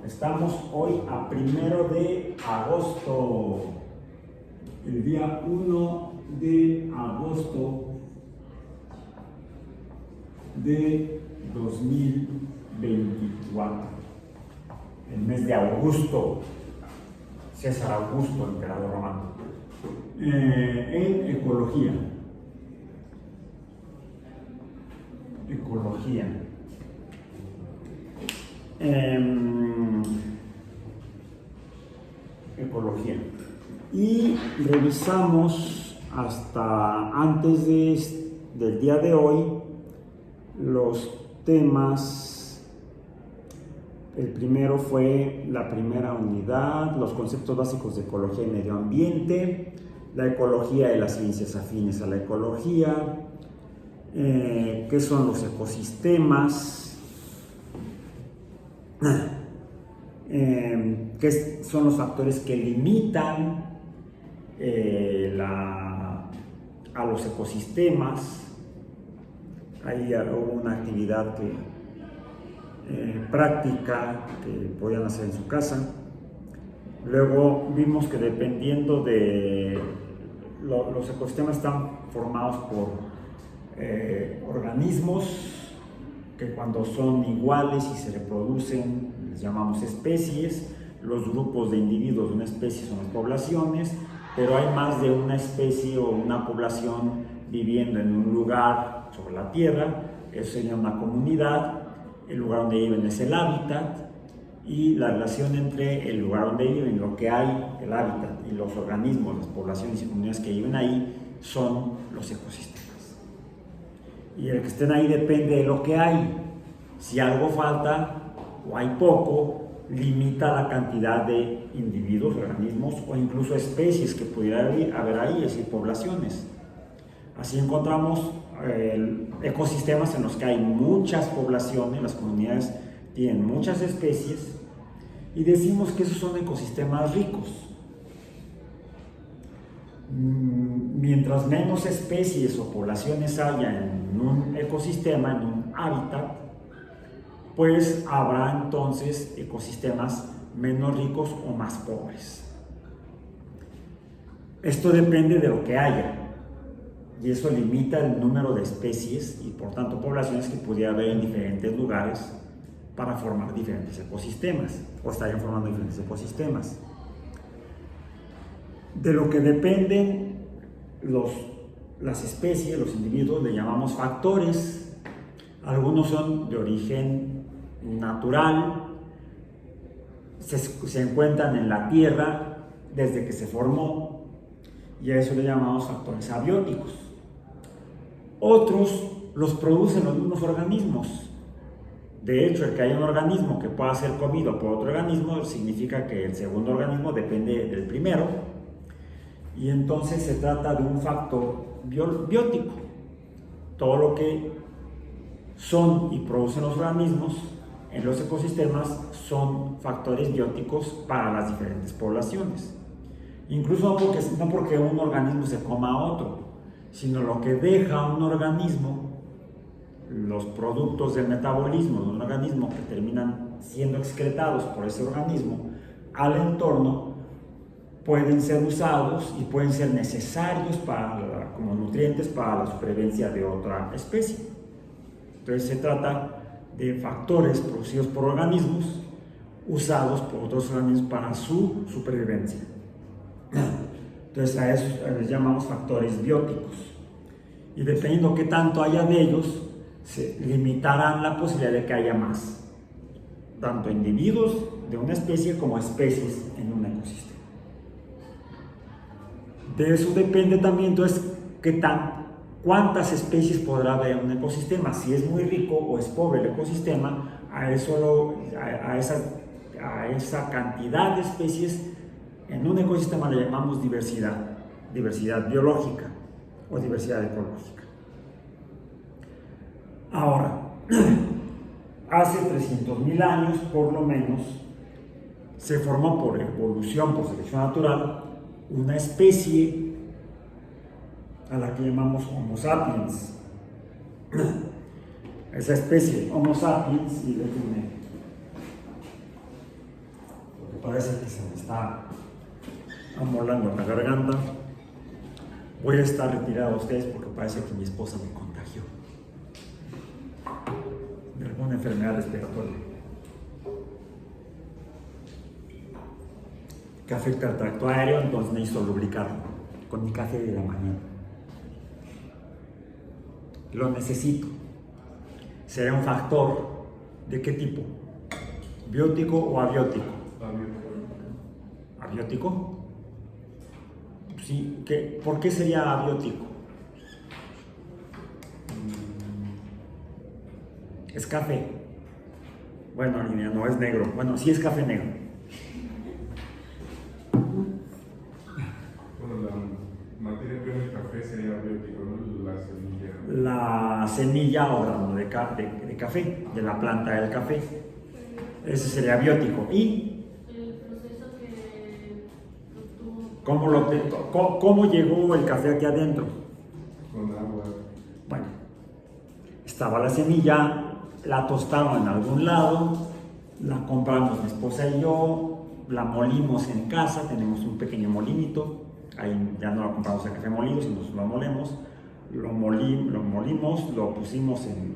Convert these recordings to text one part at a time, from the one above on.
Estamos hoy a 1 de agosto, el día 1 de agosto de 2024, el mes de Augusto, César Augusto, emperador romano, en ecología. Ecología. Y revisamos hasta antes del día de hoy los temas. El primero fue la primera unidad, los conceptos básicos de ecología y medio ambiente, la ecología y las ciencias afines a la ecología, qué son los ecosistemas, qué son los factores que limitan a los ecosistemas. Ahí hubo una actividad práctica que podían hacer en su casa. Luego vimos que dependiendo de los ecosistemas están formados por organismos que cuando son iguales y se reproducen les llamamos especies. Los grupos de individuos de una especie son las poblaciones, pero hay más de una especie o una población viviendo en un lugar sobre la tierra. Eso sería una comunidad. El lugar donde viven es el hábitat, y la relación entre el lugar donde viven, lo que hay, el hábitat, y los organismos, las poblaciones y comunidades que viven ahí son los ecosistemas. Y el que estén ahí depende de lo que hay. Si algo falta o hay poco, limita la cantidad de individuos, organismos o incluso especies que pudiera haber ahí, es decir, poblaciones. Así encontramos ecosistemas en los que hay muchas poblaciones, las comunidades tienen muchas especies, y decimos que esos son ecosistemas ricos. Mientras menos especies o poblaciones haya en un ecosistema, en un hábitat, pues habrá entonces ecosistemas menos ricos o más pobres. Esto depende de lo que haya, y eso limita el número de especies y por tanto poblaciones que pudiera haber en diferentes lugares para formar diferentes ecosistemas, o estarían formando diferentes ecosistemas. De lo que dependen las especies, los individuos, le llamamos factores. Algunos son de origen natural, se encuentran en la tierra desde que se formó, y a eso le llamamos factores abióticos. Otros los producen los mismos organismos. De hecho, el que haya un organismo que pueda ser comido por otro organismo significa que el segundo organismo depende del primero, y entonces se trata de un factor biótico. Todo lo que son y producen los organismos en los ecosistemas son factores bióticos para las diferentes poblaciones. Incluso no porque un organismo se coma a otro, sino lo que deja un organismo, los productos del metabolismo de un organismo que terminan siendo excretados por ese organismo al entorno, pueden ser usados y pueden ser necesarios como nutrientes para la supervivencia de otra especie. Entonces se trata de factores producidos por organismos usados por otros organismos para su supervivencia. Entonces a eso les llamamos factores bióticos, y dependiendo qué tanto haya de ellos, se limitarán la posibilidad de que haya más, tanto individuos de una especie como especies en un ecosistema. De eso depende también entonces cuántas especies podrá haber en un ecosistema. Si es muy rico o es pobre el ecosistema, a esa cantidad de especies en un ecosistema le llamamos diversidad biológica o diversidad ecológica. Ahora, hace 300.000 años por lo menos se formó por evolución, por selección natural, una especie a la que llamamos Homo sapiens. Esa especie, Homo sapiens, y déjenme Parece que se me está amolando la garganta. Voy a estar retirado de ustedes porque parece que mi esposa me contagió de alguna enfermedad respiratoria que afecta al tracto aéreo, entonces necesito lubricarlo con mi café de la mañana. Lo necesito. ¿Será un factor de qué tipo? ¿Biótico o abiótico? ¿Abiótico? Sí, ¿por qué sería abiótico? Es café. Bueno, no es negro. Bueno, sí es café negro. Bueno, la materia prima del café sería abiótico, ¿no? La semilla. La semilla o grano de café, de la planta del café. Ese sería abiótico. ¿Y el proceso que cómo llegó el café aquí adentro? Con agua. Bueno, estaba la semilla, la tostaron en algún lado, la compramos mi esposa y yo, la molimos en casa, tenemos un pequeño molinito, ahí ya no la compramos el café molido, sino lo molemos, lo molimos, lo pusimos en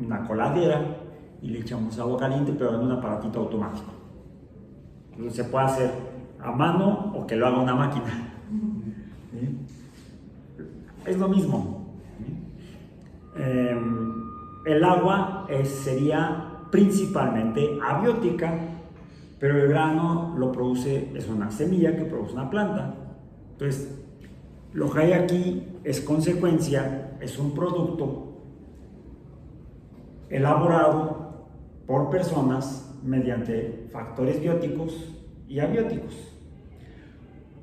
una coladera y le echamos agua caliente, pero en un aparatito automático. Entonces se puede hacer a mano o que lo haga una máquina. ¿Sí? Es lo mismo. ¿Sí? El agua sería principalmente abiótica, pero el grano lo produce, es una semilla que produce una planta. Entonces, lo que hay aquí es consecuencia, es un producto elaborado por personas mediante factores bióticos y abióticos.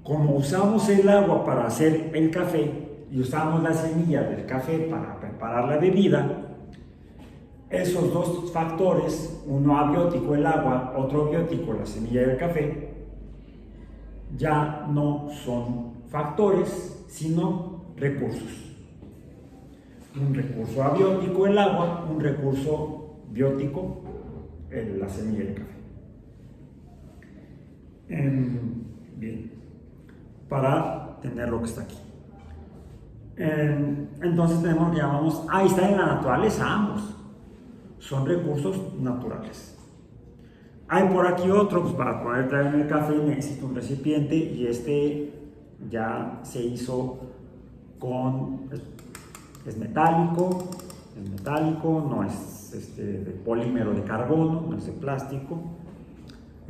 Como usamos el agua para hacer el café y usamos la semilla del café para preparar la bebida, esos dos factores, uno abiótico el agua, otro biótico la semilla del café, ya no son factores, sino recursos. Un recurso abiótico el agua, un recurso biótico la semilla del café. Bien, para tener lo que está aquí. Entonces tenemos lo que llamamos, ahí está en la naturaleza ambos. Son recursos naturales. Hay por aquí otro, pues para poder traer el café necesito un recipiente y este ya se hizo es metálico, no es de polímero de carbono, no es de plástico,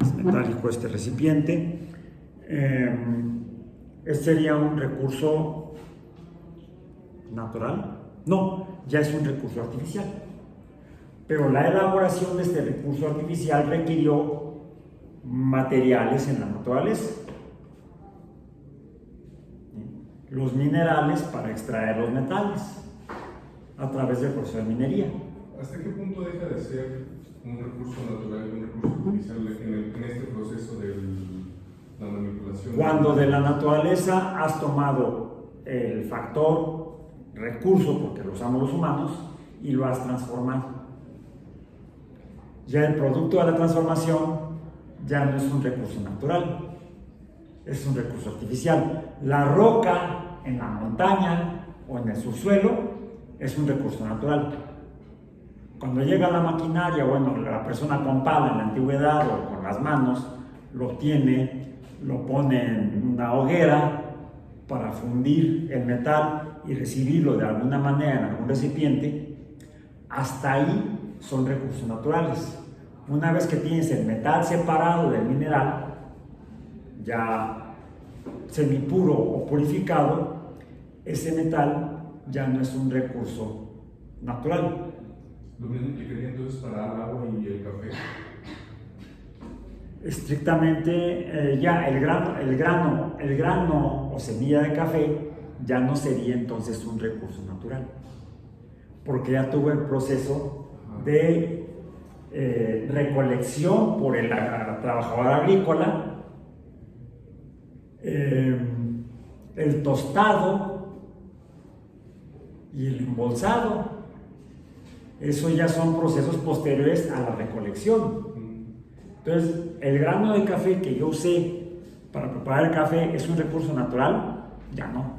es metálico este recipiente. Este sería un recurso natural, no, ya es un recurso artificial. Pero la elaboración de este recurso artificial requirió materiales en la naturaleza. Los minerales para extraer los metales a través del proceso de minería. ¿Hasta qué punto deja de ser un recurso natural y un recurso artificial en este proceso de la manipulación? Cuando de la naturaleza has tomado el factor recurso, porque lo usamos los humanos, y lo has transformado. Ya el producto de la transformación ya no es un recurso natural, es un recurso artificial. La roca en la montaña o en el subsuelo es un recurso natural. Cuando llega la maquinaria, bueno, la persona con pala en la antigüedad o con las manos lo tiene, lo pone en una hoguera para fundir el metal y recibirlo de alguna manera en algún recipiente. Hasta ahí son recursos naturales. Una vez que tienes el metal separado del mineral, ya semipuro o purificado, ese metal ya no es un recurso natural. Lo mismo aplicaría entonces para el agua y el café. Estrictamente, ya el grano o semilla de café ya no sería entonces un recurso natural, porque ya tuvo el proceso de recolección por el trabajador agrícola, el tostado y el embolsado. Eso ya son procesos posteriores a la recolección. Entonces, el grano de café que yo usé para preparar el café es un recurso natural, ya no.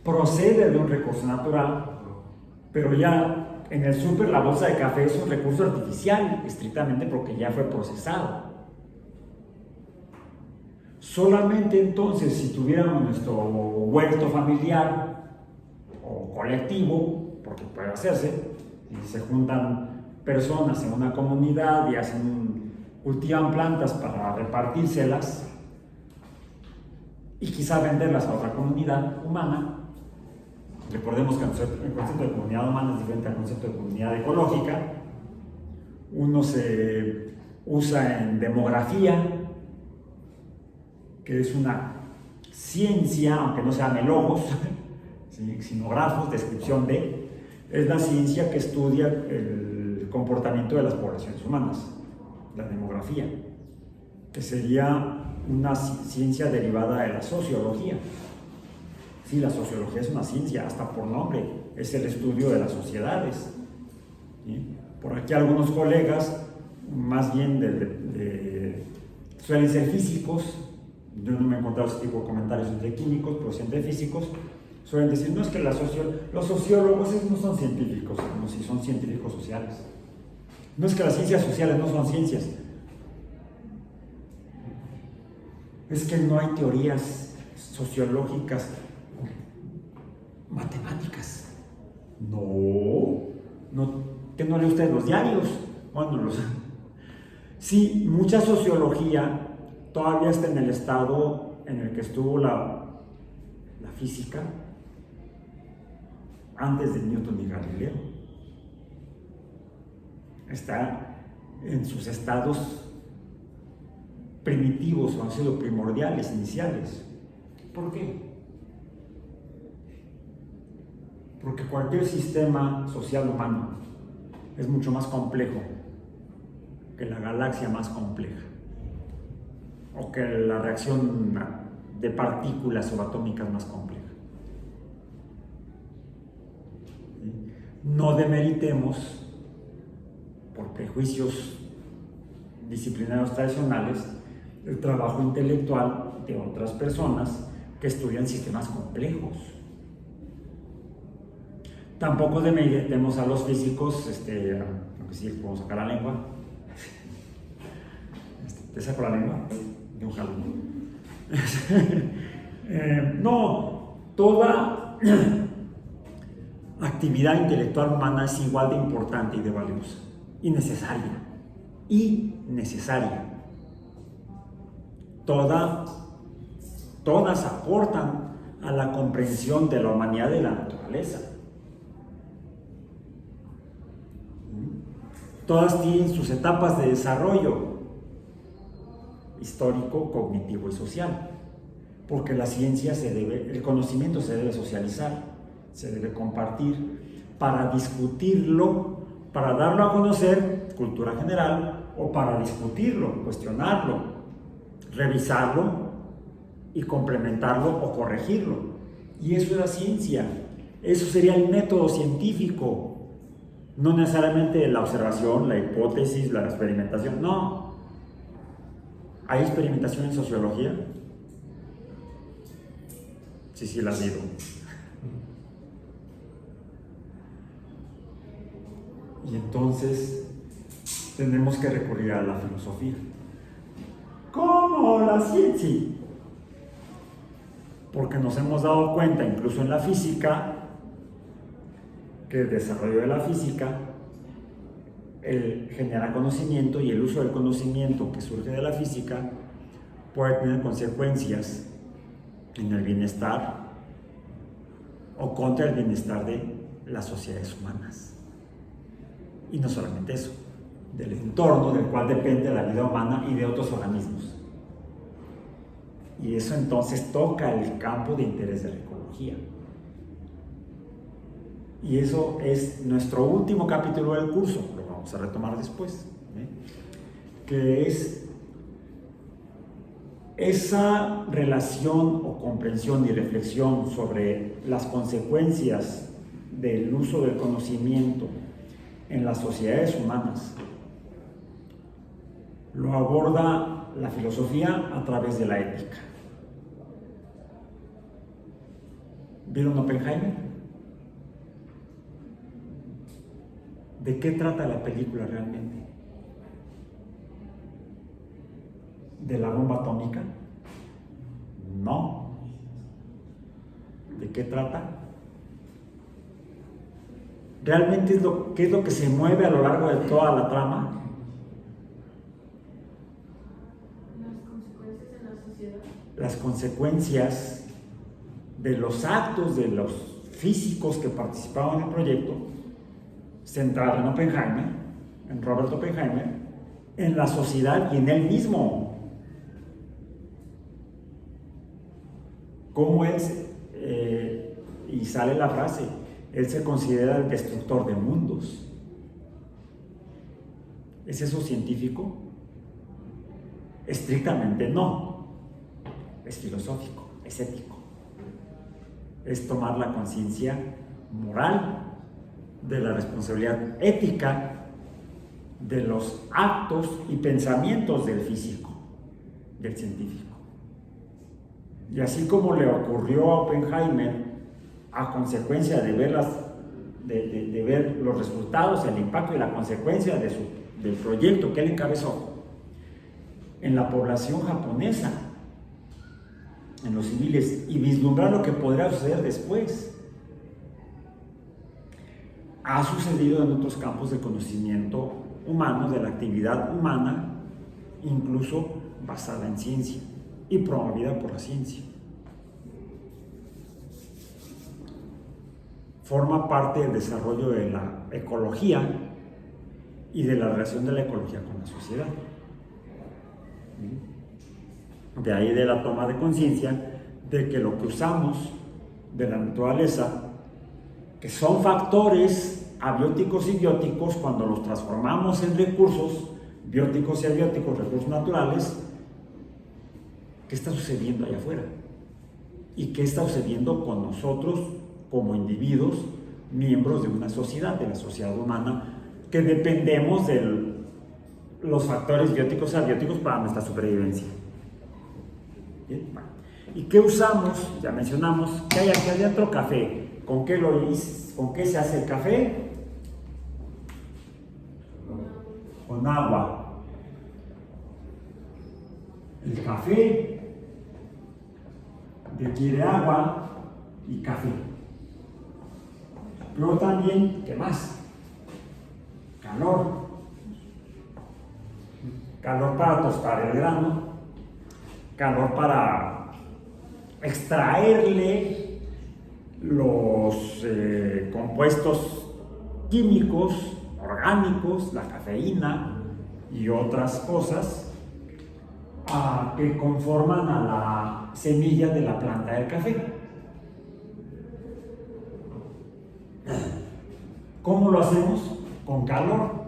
Procede de un recurso natural, pero ya en el súper la bolsa de café es un recurso artificial, estrictamente porque ya fue procesado. Solamente entonces, si tuviéramos nuestro huerto familiar o colectivo, porque puede hacerse, y se juntan personas en una comunidad y cultivan plantas para repartírselas y quizá venderlas a otra comunidad humana. Recordemos que el concepto de comunidad humana es diferente al concepto de comunidad ecológica. Uno se usa en demografía, que es una ciencia, aunque no se llame logos, sino grafos, descripción de, es la ciencia que estudia el comportamiento de las poblaciones humanas, la demografía, que sería una ciencia derivada de la sociología. Sí, la sociología es una ciencia, hasta por nombre, es el estudio de las sociedades. ¿Sí? Por aquí algunos colegas, más bien suelen ser físicos, yo no me he encontrado ese tipo de comentarios entre químicos, pero siempre físicos, suelen decir, no es que los sociólogos no son científicos, como si son científicos sociales. No es que las ciencias sociales no son ciencias, es que no hay teorías sociológicas matemáticas. No, que no lee usted los diarios. Bueno, sí, mucha sociología todavía está en el estado en el que estuvo la física antes de Newton y Galileo. Está en sus estados primitivos, o han sido primordiales, iniciales. ¿Por qué? Porque cualquier sistema social humano es mucho más complejo que la galaxia más compleja, o que la reacción de partículas subatómicas más compleja. No demeritemos, por prejuicios disciplinarios tradicionales, el trabajo intelectual de otras personas que estudian sistemas complejos. Tampoco demeritemos a los físicos, aunque sí podemos sacar la lengua. ¿Te saco la lengua? De un jalón. No, toda actividad intelectual humana es igual de importante y de valiosa. Y necesaria. Todas aportan a la comprensión de la humanidad y de la naturaleza. Todas tienen sus etapas de desarrollo histórico, cognitivo y social, porque la ciencia el conocimiento se debe socializar, se debe compartir para discutirlo, para darlo a conocer, cultura general, o para discutirlo, cuestionarlo, revisarlo y complementarlo o corregirlo. Y eso es la ciencia, eso sería el método científico. No necesariamente la observación, la hipótesis, la experimentación, no. ¿Hay experimentación en sociología? Sí, la digo. Y entonces tenemos que recurrir a la filosofía. ¿Cómo la ciencia? Porque nos hemos dado cuenta, incluso en la física, que el desarrollo de la física genera conocimiento, y el uso del conocimiento que surge de la física puede tener consecuencias en el bienestar o contra el bienestar de las sociedades humanas. Y no solamente eso, del entorno del cual depende la vida humana y de otros organismos. Y eso entonces toca el campo de interés de la ecología. Y eso es nuestro último capítulo del curso, lo vamos a retomar después, que es esa relación o comprensión y reflexión sobre las consecuencias del uso del conocimiento en las sociedades humanas lo aborda la filosofía a través de la ética. ¿Vieron Oppenheimer? ¿De qué trata la película realmente? ¿De la bomba atómica? No. ¿De qué trata? ¿Realmente qué es lo que se mueve a lo largo de toda la trama? Las consecuencias en la sociedad. Las consecuencias de los actos de los físicos que participaban en el proyecto, centrado en Oppenheimer, en Robert Oppenheimer, en la sociedad y en él mismo. Cómo él, y sale la frase, él se considera el destructor de mundos. ¿Es eso científico? Estrictamente no. Es filosófico, es ético. Es tomar la conciencia moral de la responsabilidad ética de los actos y pensamientos del físico, del científico. Y así como le ocurrió a Oppenheimer a consecuencia de ver, de ver los resultados, el impacto y la consecuencia del proyecto que él encabezó en la población japonesa, en los civiles, y vislumbrar lo que podrá suceder después, ha sucedido en otros campos de conocimiento humano, de la actividad humana, incluso basada en ciencia y promovida por la ciencia. Forma parte del desarrollo de la ecología y de la relación de la ecología con la sociedad. De ahí de la toma de conciencia de que lo que usamos de la naturaleza, que son factores abióticos y bióticos, cuando los transformamos en recursos bióticos y abióticos, recursos naturales, ¿qué está sucediendo allá afuera? ¿Y qué está sucediendo con nosotros como individuos, miembros de una sociedad, de la sociedad humana, que dependemos de los factores bióticos y abióticos para nuestra supervivencia? Bien, bueno. ¿Y qué usamos? Ya mencionamos, ¿qué hay aquí adentro? Café. ¿Con qué se hace el café? Con agua. El café requiere agua y café. Pero también, ¿qué más? Calor. Calor para tostar el grano. Calor para extraerle los compuestos químicos, orgánicos, la cafeína y otras cosas que conforman a la semilla de la planta del café. ¿Cómo lo hacemos? Con calor.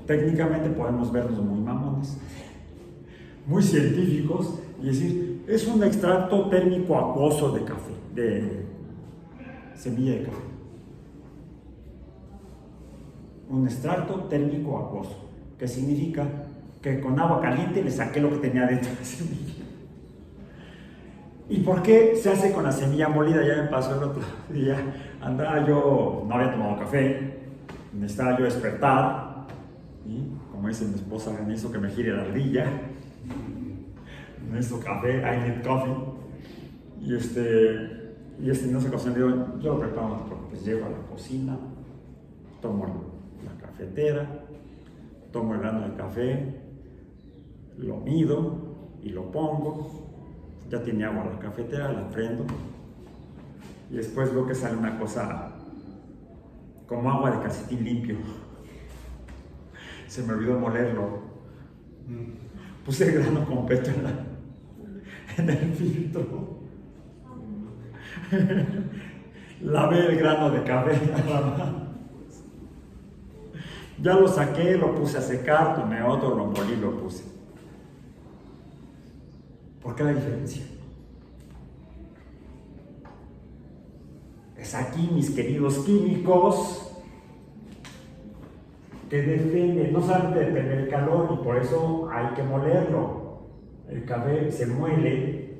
Técnicamente podemos vernos muy mamones, muy científicos, y decir, es un extracto térmico acuoso de café, de semilla de café. Un extracto térmico acuoso, que significa que con agua caliente le saqué lo que tenía dentro de la semilla. ¿Y por qué se hace con la semilla molida? Ya me pasó el otro día, andaba yo, no había tomado café, necesitaba yo despertar, y como dice mi esposa, necesito que me gire la ardilla, necesito café, I need coffee, y no se ocasión, digo, yo lo preparo, no te preocupes, llego a la cocina, tomo la cafetera, tomo el grano de café, lo mido y lo pongo. Ya tiene agua en la cafetera, la prendo y después veo que sale una cosa como agua de calcetín limpio. Se me olvidó molerlo. Puse el grano completo en el filtro. Lavé el grano de café. Ya lo saqué, lo puse a secar, tomé otro, lo molí, lo puse. ¿Por qué la diferencia? Es aquí, mis queridos químicos, que depende, no solamente depende del calor, y por eso hay que molerlo. El café se muele,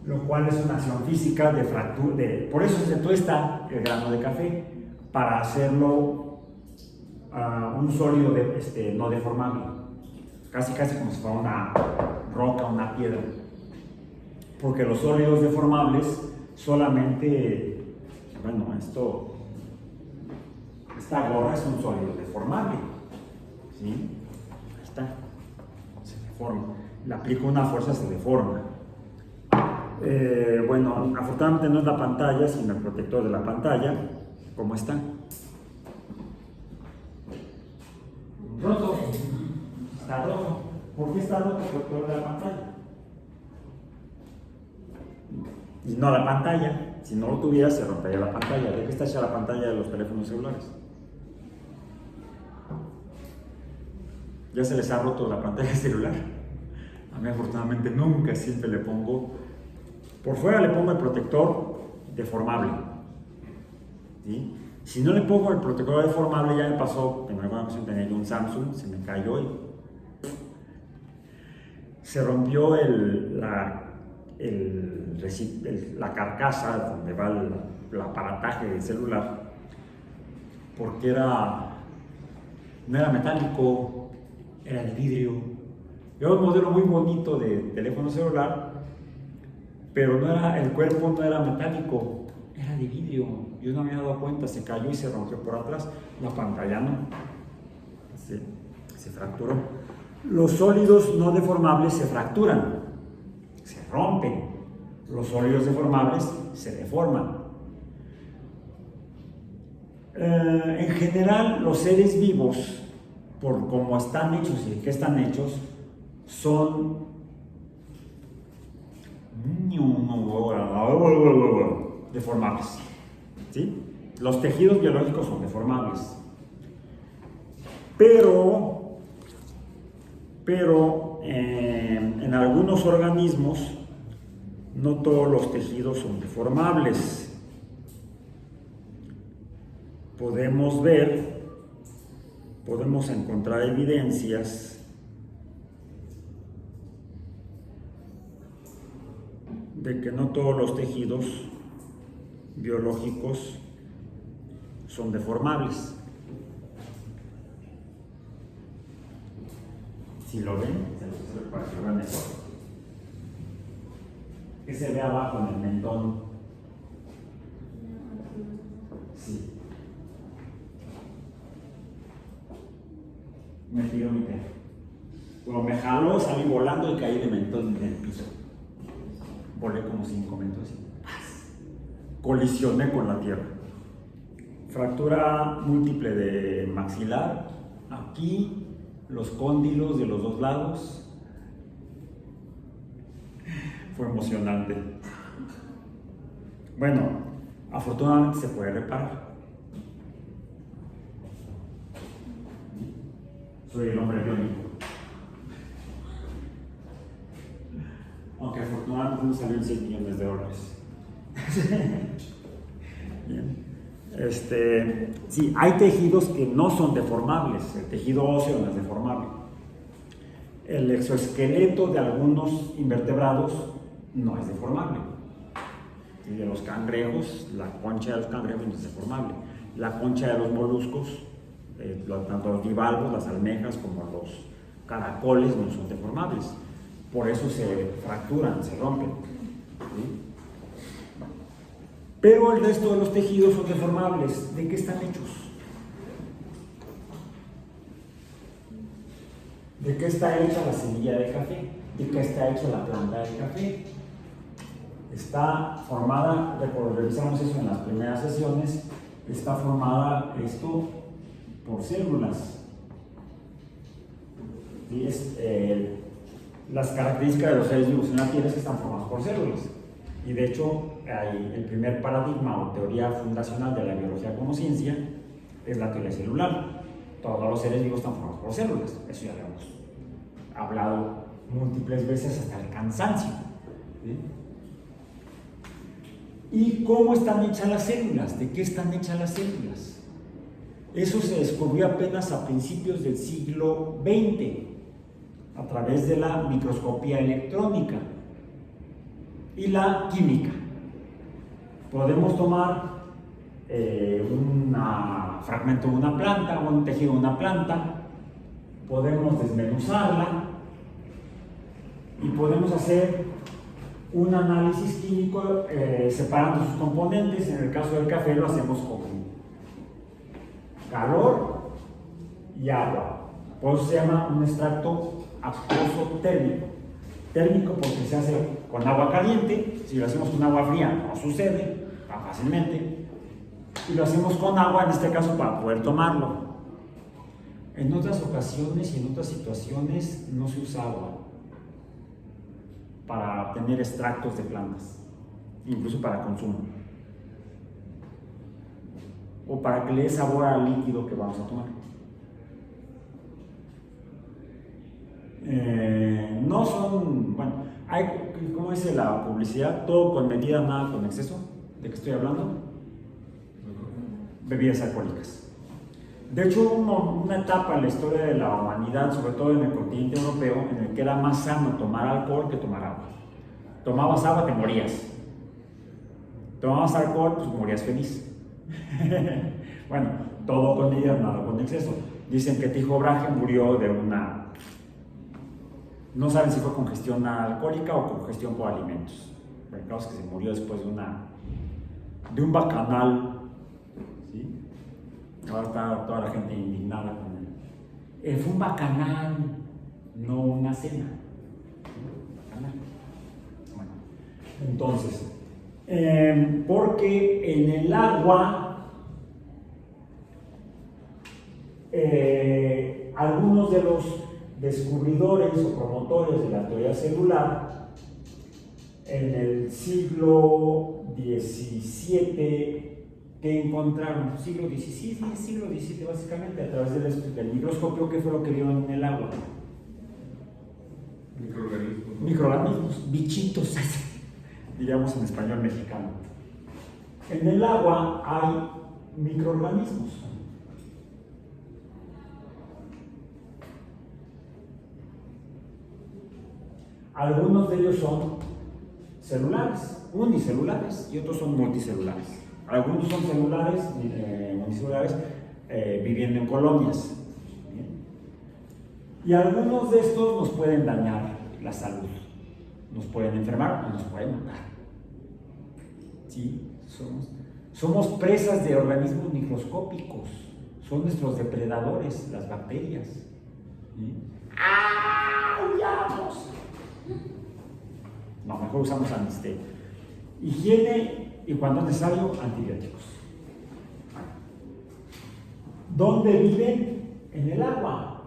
lo cual es una acción física de fractura, por eso se tuesta el grano de café, para hacerlo un sólido no deformable, casi como si fuera una roca, una piedra, porque los sólidos deformables solamente, bueno, esta gorra es un sólido deformable, ¿sí? Ahí está, se deforma, le aplico una fuerza, se deforma. Bueno, afortunadamente no es la pantalla, sino el protector de la pantalla. ¿Cómo está? Roto. Está roto. ¿Por qué está roto el protector de la pantalla? Y no la pantalla. Si no lo tuviera, se rompería la pantalla. ¿De qué está hecha la pantalla de los teléfonos celulares? ¿Ya se les ha roto la pantalla celular? A mí afortunadamente nunca, siempre le pongo, por fuera le pongo el protector deformable, ¿sí? Si no le pongo el protector deformable, ya me pasó, en alguna ocasión tenía yo un Samsung, se me cayó y se rompió la carcasa donde va el aparataje del celular, porque no era metálico, era de vidrio. Era un modelo muy bonito de teléfono celular, pero el cuerpo no era metálico, era de vidrio. Yo no me había dado cuenta, se cayó y se rompió por atrás. La pantalla no, se fracturó. Los sólidos no deformables se fracturan, se rompen. Los sólidos deformables se deforman. En general, los seres vivos, por cómo están hechos y de qué están hechos, son deformables, ¿sí? Los tejidos biológicos son deformables, pero en algunos organismos no todos los tejidos son deformables. Podemos encontrar evidencias de que no todos los tejidos biológicos son deformables. Si lo ven, para que lo vean mejor. ¿Qué se ve abajo en el mentón? Sí. Me tiró mi perro. Cuando me jaló, salí volando y caí de mentón en el piso. Volé como 5 metros y colisioné con la tierra. Fractura múltiple de maxilar, aquí, los cóndilos de los 2 lados. Fue emocionante. Bueno, afortunadamente se puede reparar. Soy el hombre biónico. Aunque afortunadamente no salió en $100 millones. Bien. Sí, hay tejidos que no son deformables. El tejido óseo no es deformable. El exoesqueleto de algunos invertebrados no es deformable. Y de los cangrejos, la concha de los cangrejos no es deformable. La concha de los moluscos, tanto los bivalvos, las almejas, como los caracoles no son deformables. Por eso se fracturan, se rompen, ¿sí? Pero el resto de los tejidos son deformables. ¿De qué están hechos? ¿De qué está hecha la semilla de café? ¿De qué está hecha la planta de café? Está formada, revisamos eso en las primeras sesiones, está formada esto por células. ¿Sí? Las características de los seres vivos en la Tierra es que están formados por células. Y de hecho, el primer paradigma o teoría fundacional de la biología como ciencia es la teoría celular. Todos los seres vivos están formados por células. Eso ya lo hemos hablado múltiples veces hasta el cansancio. ¿Sí? ¿Y cómo están hechas las células? ¿De qué están hechas las células? Eso se descubrió apenas a principios del siglo XX a través de la microscopía electrónica y la química. Podemos tomar un fragmento de una planta o un tejido de una planta, podemos desmenuzarla y podemos hacer un análisis químico separando sus componentes. En el caso del café lo hacemos con calor y agua, por eso se llama un extracto acuoso térmico. Térmico porque se hace con agua caliente. Si lo hacemos con agua fría no sucede tan fácilmente, y lo hacemos con agua, en este caso, para poder tomarlo. En otras ocasiones y en otras situaciones no se usa agua para obtener extractos de plantas, incluso para consumo, o para que le dé sabor al líquido que vamos a tomar. No son, bueno, hay, ¿cómo dice la publicidad? Todo con medida, nada con exceso. ¿De qué estoy hablando? Bebidas alcohólicas. De hecho, hubo una etapa en la historia de la humanidad, sobre todo en el continente europeo, en el que era más sano tomar alcohol que tomar agua. Tomabas agua, te morías. Tomabas alcohol, pues morías feliz. Bueno, todo con medida, nada con exceso. Dicen que Tycho Brahe murió de una... No saben si fue congestión alcohólica o congestión por alimentos. El caso es que se murió después de un bacanal. ¿Sí? Ahora está toda la gente indignada con él. Fue un bacanal, no una cena. Bacanal. Bueno, entonces, porque en el agua algunos de los descubridores o promotores de la teoría celular en el siglo XVII que encontraron, siglo XVII básicamente, a través del microscopio, ¿qué fue lo que vieron en el agua? Microorganismos, bichitos, diríamos en español mexicano. En el agua hay microorganismos. Algunos de ellos son celulares, unicelulares, y otros son multicelulares. Algunos son celulares, unicelulares, viviendo en colonias. ¿Bien? Y algunos de estos nos pueden dañar la salud, nos pueden enfermar o nos pueden matar. ¿Sí? Somos presas de organismos microscópicos, son nuestros depredadores, las bacterias. ¿Sí? ¡Huyamos! No, mejor usamos anestesia. Higiene y, cuando es necesario, antibióticos. ¿Dónde viven? En el agua.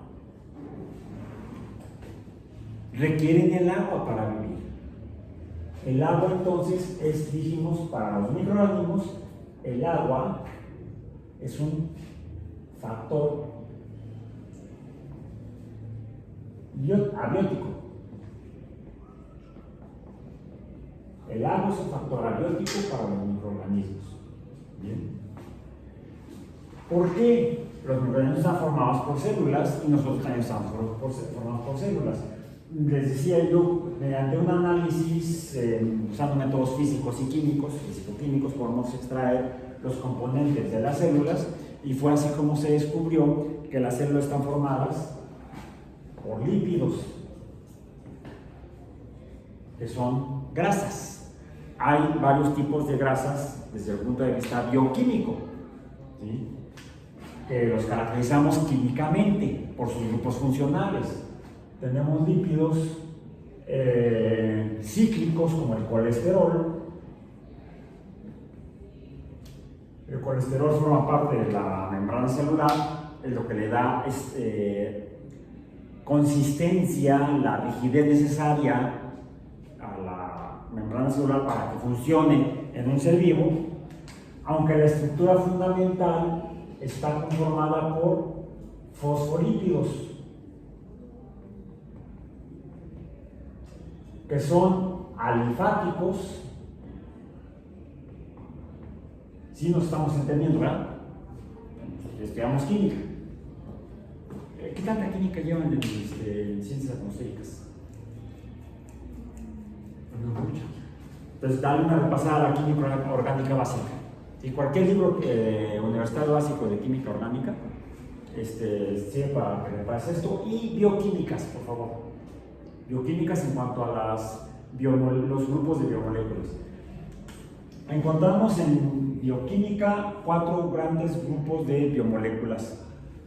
Requieren el agua para vivir. El agua, entonces, dijimos, para los microorganismos, el agua es un factor abiótico. El agua es un factor abiótico para los microorganismos. Bien. ¿Por qué? Los microorganismos están formados por células y nosotros también estamos formados por células. Les decía yo, mediante un análisis, usando métodos físicos y químicos, físico-químicos, podemos extraer los componentes de las células, y fue así como se descubrió que las células están formadas por lípidos, que son grasas. Hay varios tipos de grasas desde el punto de vista bioquímico, ¿sí? Que los caracterizamos químicamente por sus grupos funcionales. Tenemos lípidos cíclicos como el colesterol. El colesterol forma parte de la membrana celular, es lo que le da consistencia, la rigidez necesaria a la membrana celular para que funcione en un ser vivo, aunque la estructura fundamental está conformada por fosfolípidos, que son alifáticos. ¿Sí nos estamos entendiendo, verdad? estudiamos química. ¿Qué tanta química llevan en ciencias atmosféricas? No mucho. Entonces, dale una repasada a la química orgánica básica. ¿Sí? Cualquier libro universitario básico de química orgánica sirve para que repases esto. Y bioquímicas, por favor. Bioquímicas en cuanto a los grupos de biomoléculas. Encontramos en bioquímica 4 grandes grupos de biomoléculas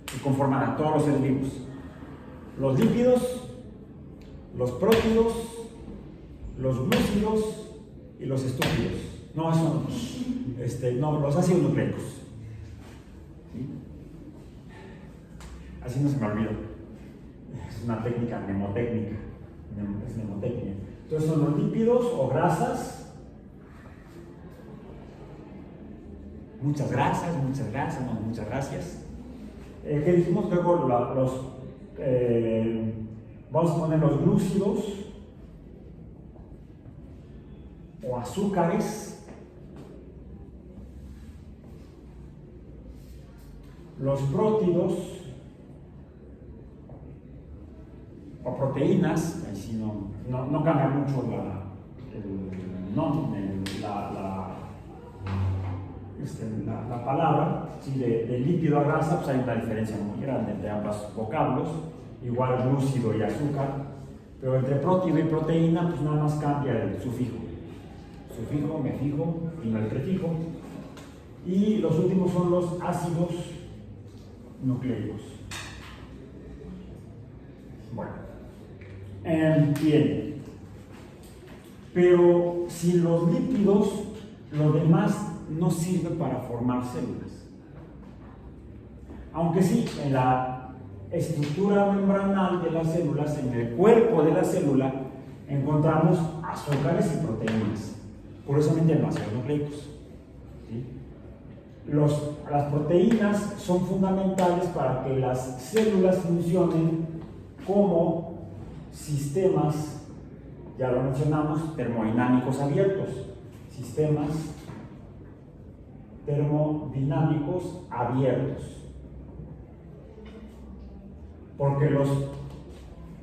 que conforman a todos los seres vivos: los lípidos, los prótidos, los glúcidos y los estúpidos. No, eso no, los ácidos nucleicos. ¿Sí? Así no se me olvida. Es una técnica mnemotécnica. Es mnemotecnia. Entonces son los lípidos o grasas. Muchas gracias. ¿Qué dijimos? Luego vamos a poner los glúcidos o azúcares, los prótidos o proteínas. Ahí sí no cambia mucho la palabra. ¿Sí? De lípido a grasa, pues hay una diferencia muy grande entre ambos vocablos, igual glúcido y azúcar, pero entre prótido y proteína, pues nada más cambia el sufijo. Sufijo, mefijo y el prefijo. Y los últimos son los ácidos nucleicos. Bueno, bien. Pero sin los lípidos, lo demás no sirve para formar células. Aunque sí, en la estructura membranal de las células, en el cuerpo de la célula, encontramos azúcares y proteínas. Curiosamente no ácidos nucleicos. ¿Sí? Las proteínas son fundamentales para que las células funcionen como sistemas, ya lo mencionamos, termodinámicos abiertos. Sistemas termodinámicos abiertos. Porque los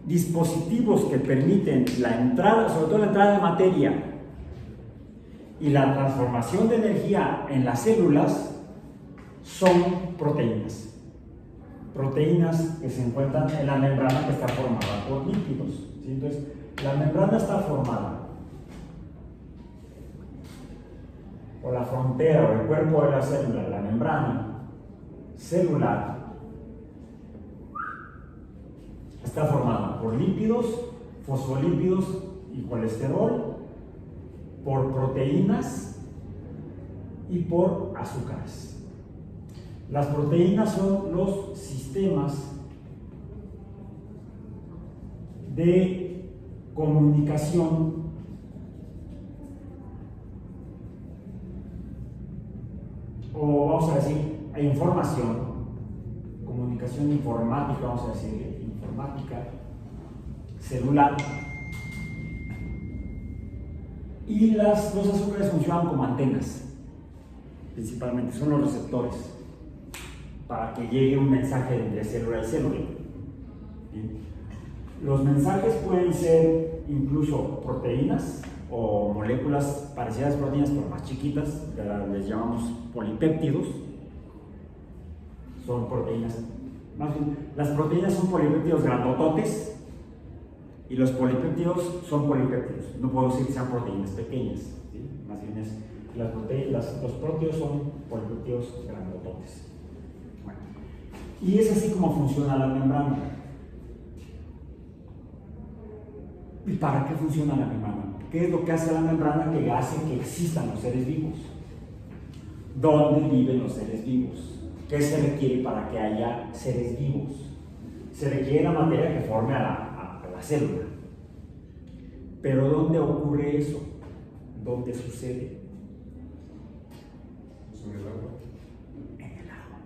dispositivos que permiten la entrada, sobre todo la entrada de materia y la transformación de energía en las células, son proteínas. Proteínas que se encuentran en la membrana que está formada por lípidos. ¿Sí? Entonces, la membrana está formada por la frontera o el cuerpo de la célula, la membrana celular, está formada por lípidos, fosfolípidos y colesterol, por proteínas y por azúcares. Las proteínas son los sistemas de comunicación o vamos a decir información, comunicación informática, vamos a decir informática celular. Y los azúcares funcionan como antenas, principalmente, son los receptores para que llegue un mensaje entre célula y célula. ¿Bien? Los mensajes pueden ser incluso proteínas o moléculas parecidas a proteínas pero más chiquitas, les llamamos polipéptidos. Son proteínas, más bien, las proteínas son polipéptidos grandototes y los polipéptidos son polipéptidos. No puedo decir que sean proteínas pequeñas, ¿sí? Más bien los próteos son polipéptidos grandototes. Bueno, y es así como funciona la membrana. ¿Y para qué funciona la membrana? ¿Qué es lo que hace la membrana que hace que existan los seres vivos? ¿Dónde viven los seres vivos? ¿Qué se requiere para que haya seres vivos? Se requiere la materia que forme a la célula. Pero ¿dónde ocurre eso? ¿Dónde sucede? ¿En el agua? En el agua.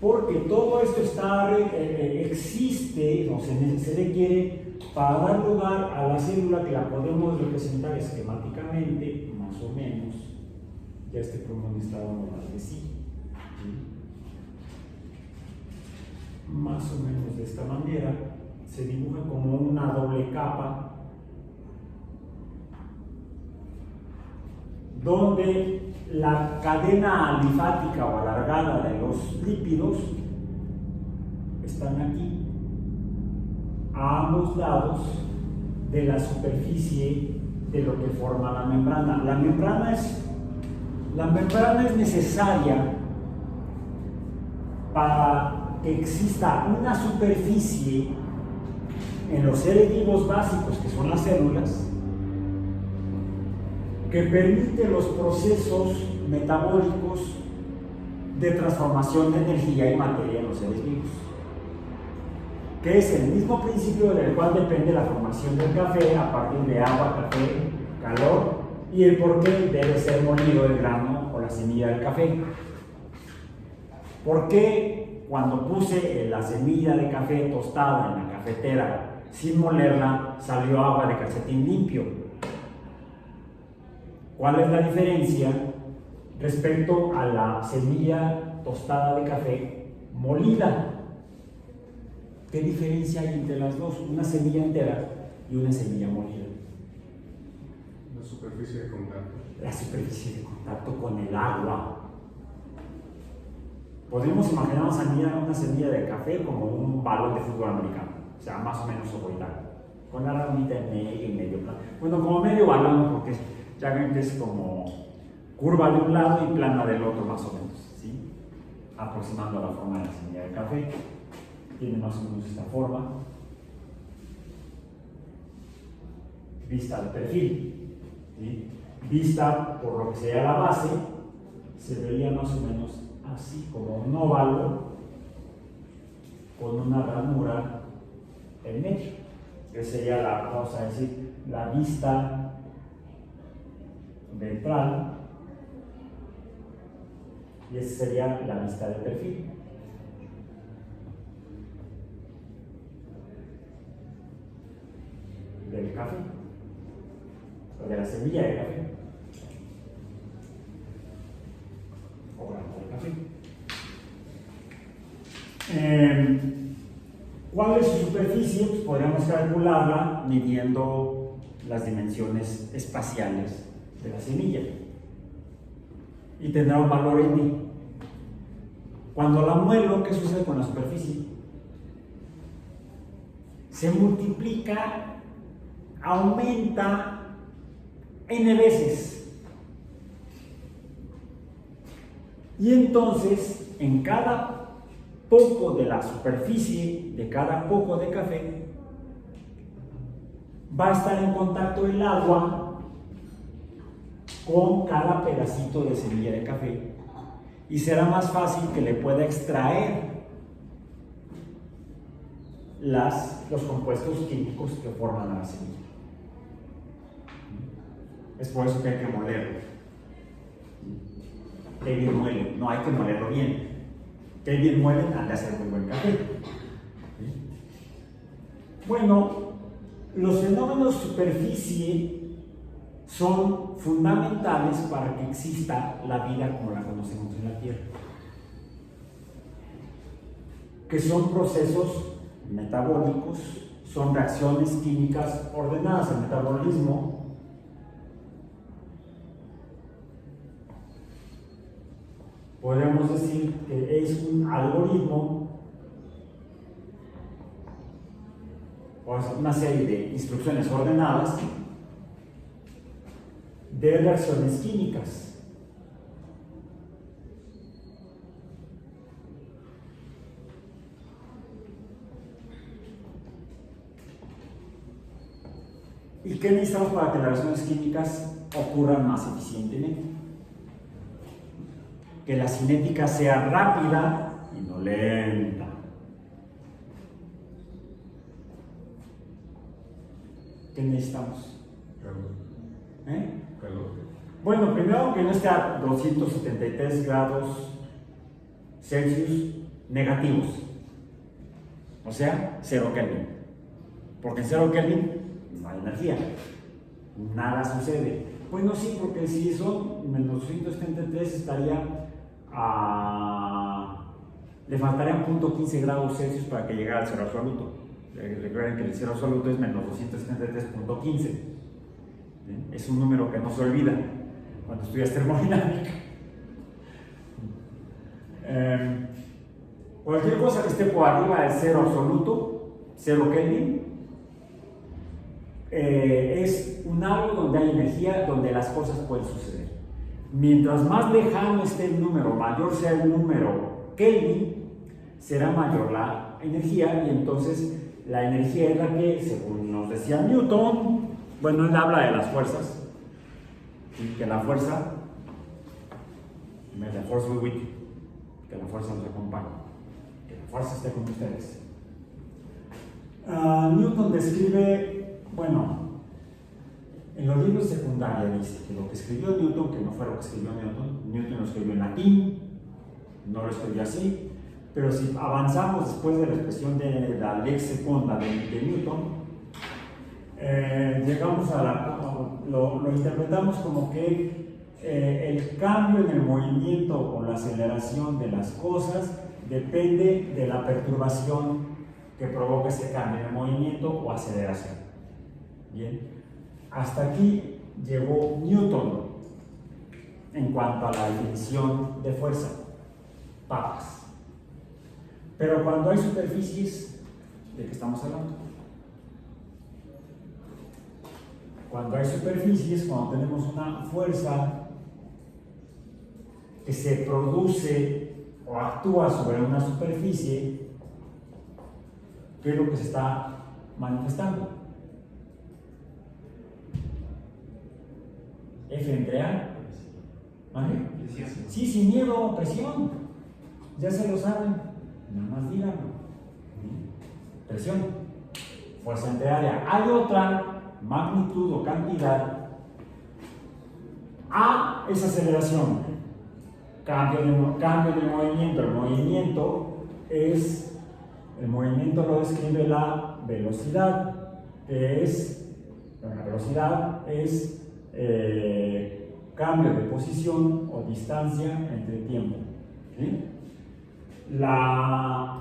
Porque todo esto existe, o se requiere para dar lugar a la célula que la podemos representar esquemáticamente, más o menos. Ya este pulmón está dando más de sí. Más o menos de esta manera se dibuja como una doble capa donde la cadena alifática o alargada de los lípidos están aquí a ambos lados de la superficie de lo que forma la membrana. La membrana es necesaria para que exista una superficie en los seres vivos básicos, que son las células, que permite los procesos metabólicos de transformación de energía y materia en los seres vivos, que es el mismo principio del cual depende la formación del café a partir de agua, café, calor, y el por qué debe ser molido el grano o la semilla del café. ¿Por qué cuando puse la semilla de café tostada en la cafetera sin molerla salió agua de calcetín limpio? ¿Cuál es la diferencia respecto a la semilla tostada de café molida? ¿Qué diferencia hay entre las dos? Una semilla entera y una semilla molida. La superficie de contacto. La superficie de contacto con el agua. Podemos imaginar una semilla de café como un balón de fútbol americano, o sea, más o menos ovoidal, con la ramita en medio y medio plano. Bueno, como medio balón, porque ya ven que es como curva de un lado y plana del otro, más o menos, ¿sí? Aproximando la forma de la semilla de café. Tiene más o menos esta forma. Vista de perfil, ¿sí? Vista por lo que sería la base, se vería más o menos así, como un óvalo con una ranura en medio, que sería vamos a decir, la vista ventral, y esa sería la vista de perfil. Del café, o de la semilla de café, o grano de café. ¿Cuál es su superficie? Pues podríamos calcularla midiendo las dimensiones espaciales de la semilla y tendrá un valor n. Cuando la muelo, ¿qué sucede con la superficie? Se multiplica, aumenta n veces, y entonces en cada poco de la superficie de cada poco de café va a estar en contacto el agua con cada pedacito de semilla de café, y será más fácil que le pueda extraer los compuestos químicos que forman a la semilla. Es por eso que hay que molerlo. Que bien muele, no hay que molerlo bien. Que bien muelen, han de hacer muy buen café. Bueno, los fenómenos de superficie son fundamentales para que exista la vida como la conocemos en la Tierra, que son procesos metabólicos, son reacciones químicas ordenadas. El metabolismo podríamos decir que es un algoritmo o es una serie de instrucciones ordenadas de reacciones químicas. ¿Y qué necesitamos para que las reacciones químicas ocurran más eficientemente? Que la cinética sea rápida y no lenta. ¿Qué necesitamos? Calor. Calor. Bueno, primero que no esté a 273 grados Celsius negativos, o sea, 0 Kelvin, porque en 0 Kelvin no hay energía, nada sucede. Bueno, sí, porque si son menos 273 estaría a le faltarían 0.15 grados Celsius para que llegara al cero absoluto. Recuerden que el cero absoluto es menos 273.15. Es un número que no se olvida cuando estudias termodinámica. Cualquier cosa que esté por arriba del cero absoluto, 0 Kelvin, es un algo donde hay energía, donde las cosas pueden suceder. Mientras más lejano esté el número, mayor sea el número Kelvin, será mayor la energía, y entonces la energía es la que, según nos decía Newton, bueno, él habla de las fuerzas, y que la fuerza, the force be with you, que la fuerza nos acompañe, que la fuerza esté con ustedes. Newton describe, bueno, en los libros de secundaria dice que lo que escribió Newton, que no fue lo que escribió Newton lo escribió en latín, no lo escribió así, pero si avanzamos después de la expresión de la lex secunda de Newton, llegamos lo interpretamos como que el cambio en el movimiento o la aceleración de las cosas depende de la perturbación que provoca ese cambio en el movimiento o aceleración. Bien, hasta aquí llegó Newton en cuanto a la definición de fuerza, papas. Pero cuando hay superficies, ¿de qué estamos hablando? Cuando hay superficies, cuando tenemos una fuerza que se produce o actúa sobre una superficie, ¿qué es lo que se está manifestando? F entre A. ¿Vale? Sí, sin miedo, presión. Ya se lo saben. Nada más díganlo. Presión. Fuerza entre área. Hay otra magnitud o cantidad. A es aceleración. Cambio de movimiento. El movimiento lo describe la velocidad, que es, la velocidad es cambio de posición o distancia entre tiempo. ¿Sí?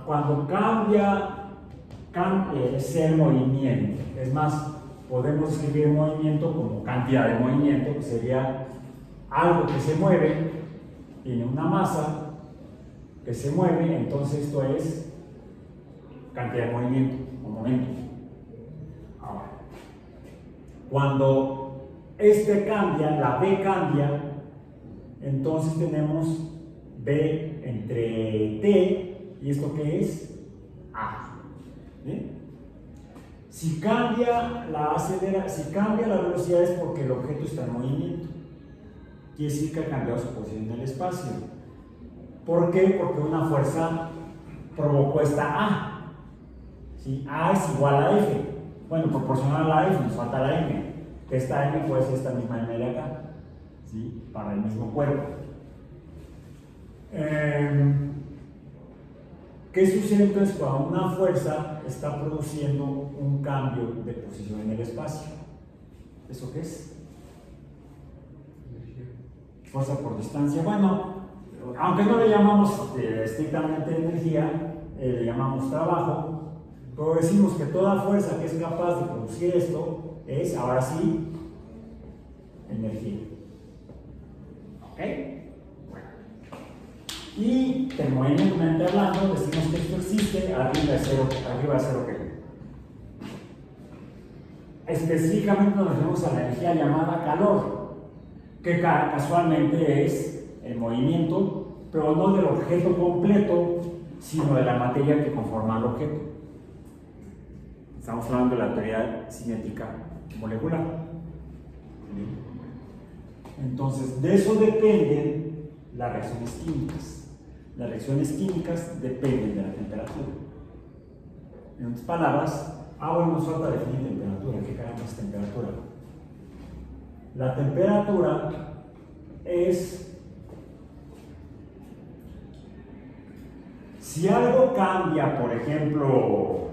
Cuando cambia es el movimiento. Es más, podemos escribir movimiento como cantidad de movimiento, que sería algo que se mueve, tiene una masa que se mueve, entonces esto es cantidad de movimiento o momento. Ahora, cuando este cambia, la B cambia, entonces tenemos B entre T, ¿y esto qué es? A. ¿Bien? Si cambia la velocidad es porque el objeto está en movimiento. Quiere decir que ha cambiado su posición en el espacio. ¿Por qué? Porque una fuerza provocó esta A. ¿Sí? A es igual a F. Bueno, proporcional a la F, nos falta la M. Esta M puede ser esta misma M de acá, ¿sí? Para el mismo cuerpo. ¿Qué sucede entonces cuando una fuerza está produciendo un cambio de posición en el espacio? ¿Eso qué es? Fuerza por distancia. Bueno, aunque no le llamamos estrictamente energía, le llamamos trabajo, pero decimos que toda fuerza que es capaz de producir esto es, ahora sí, energía. ¿Ok? Bueno. Y termodinámicamente hablando, decimos que esto existe arriba de cero Kelvin. Específicamente nos referimos a la energía llamada calor, que casualmente es el movimiento, pero no del objeto completo, sino de la materia que conforma el objeto. Estamos hablando de la teoría cinética molecular. Entonces, de eso dependen las reacciones químicas. Las reacciones químicas dependen de la temperatura. En otras palabras, bueno, nos falta definir temperatura. ¿Qué caramba es temperatura? La temperatura es si algo cambia, por ejemplo,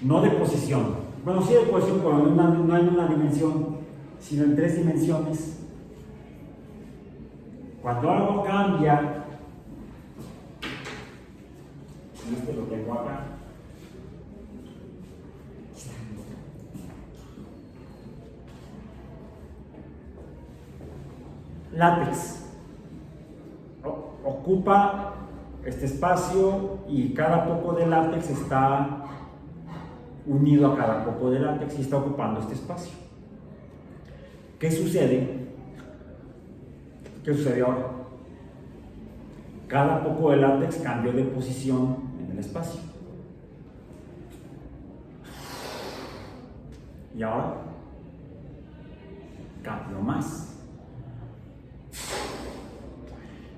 no de posición, bueno, sí de posición, pero no en una dimensión, sino en 3 dimensiones. Cuando algo cambia Este lo tengo acá. Látex ocupa este espacio y cada poco de látex está unido a cada poco de látex y está ocupando este espacio. ¿Qué sucede? ¿Qué sucede ahora? Cada poco de látex cambió de posición en el espacio. Y ahora cambió más.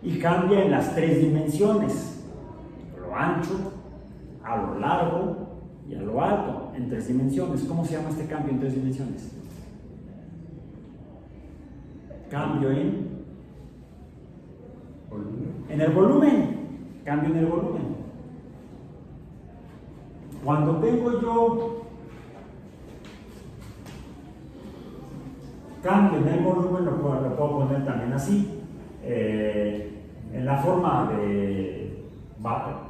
Y cambia en las 3 dimensiones: a lo ancho, a lo largo y a lo alto, en 3 dimensiones. ¿Cómo se llama este cambio en 3 dimensiones? Cambio en el volumen. Cambio en el volumen. Cuando tengo yo cambio en el volumen, lo puedo poner también así. En la forma de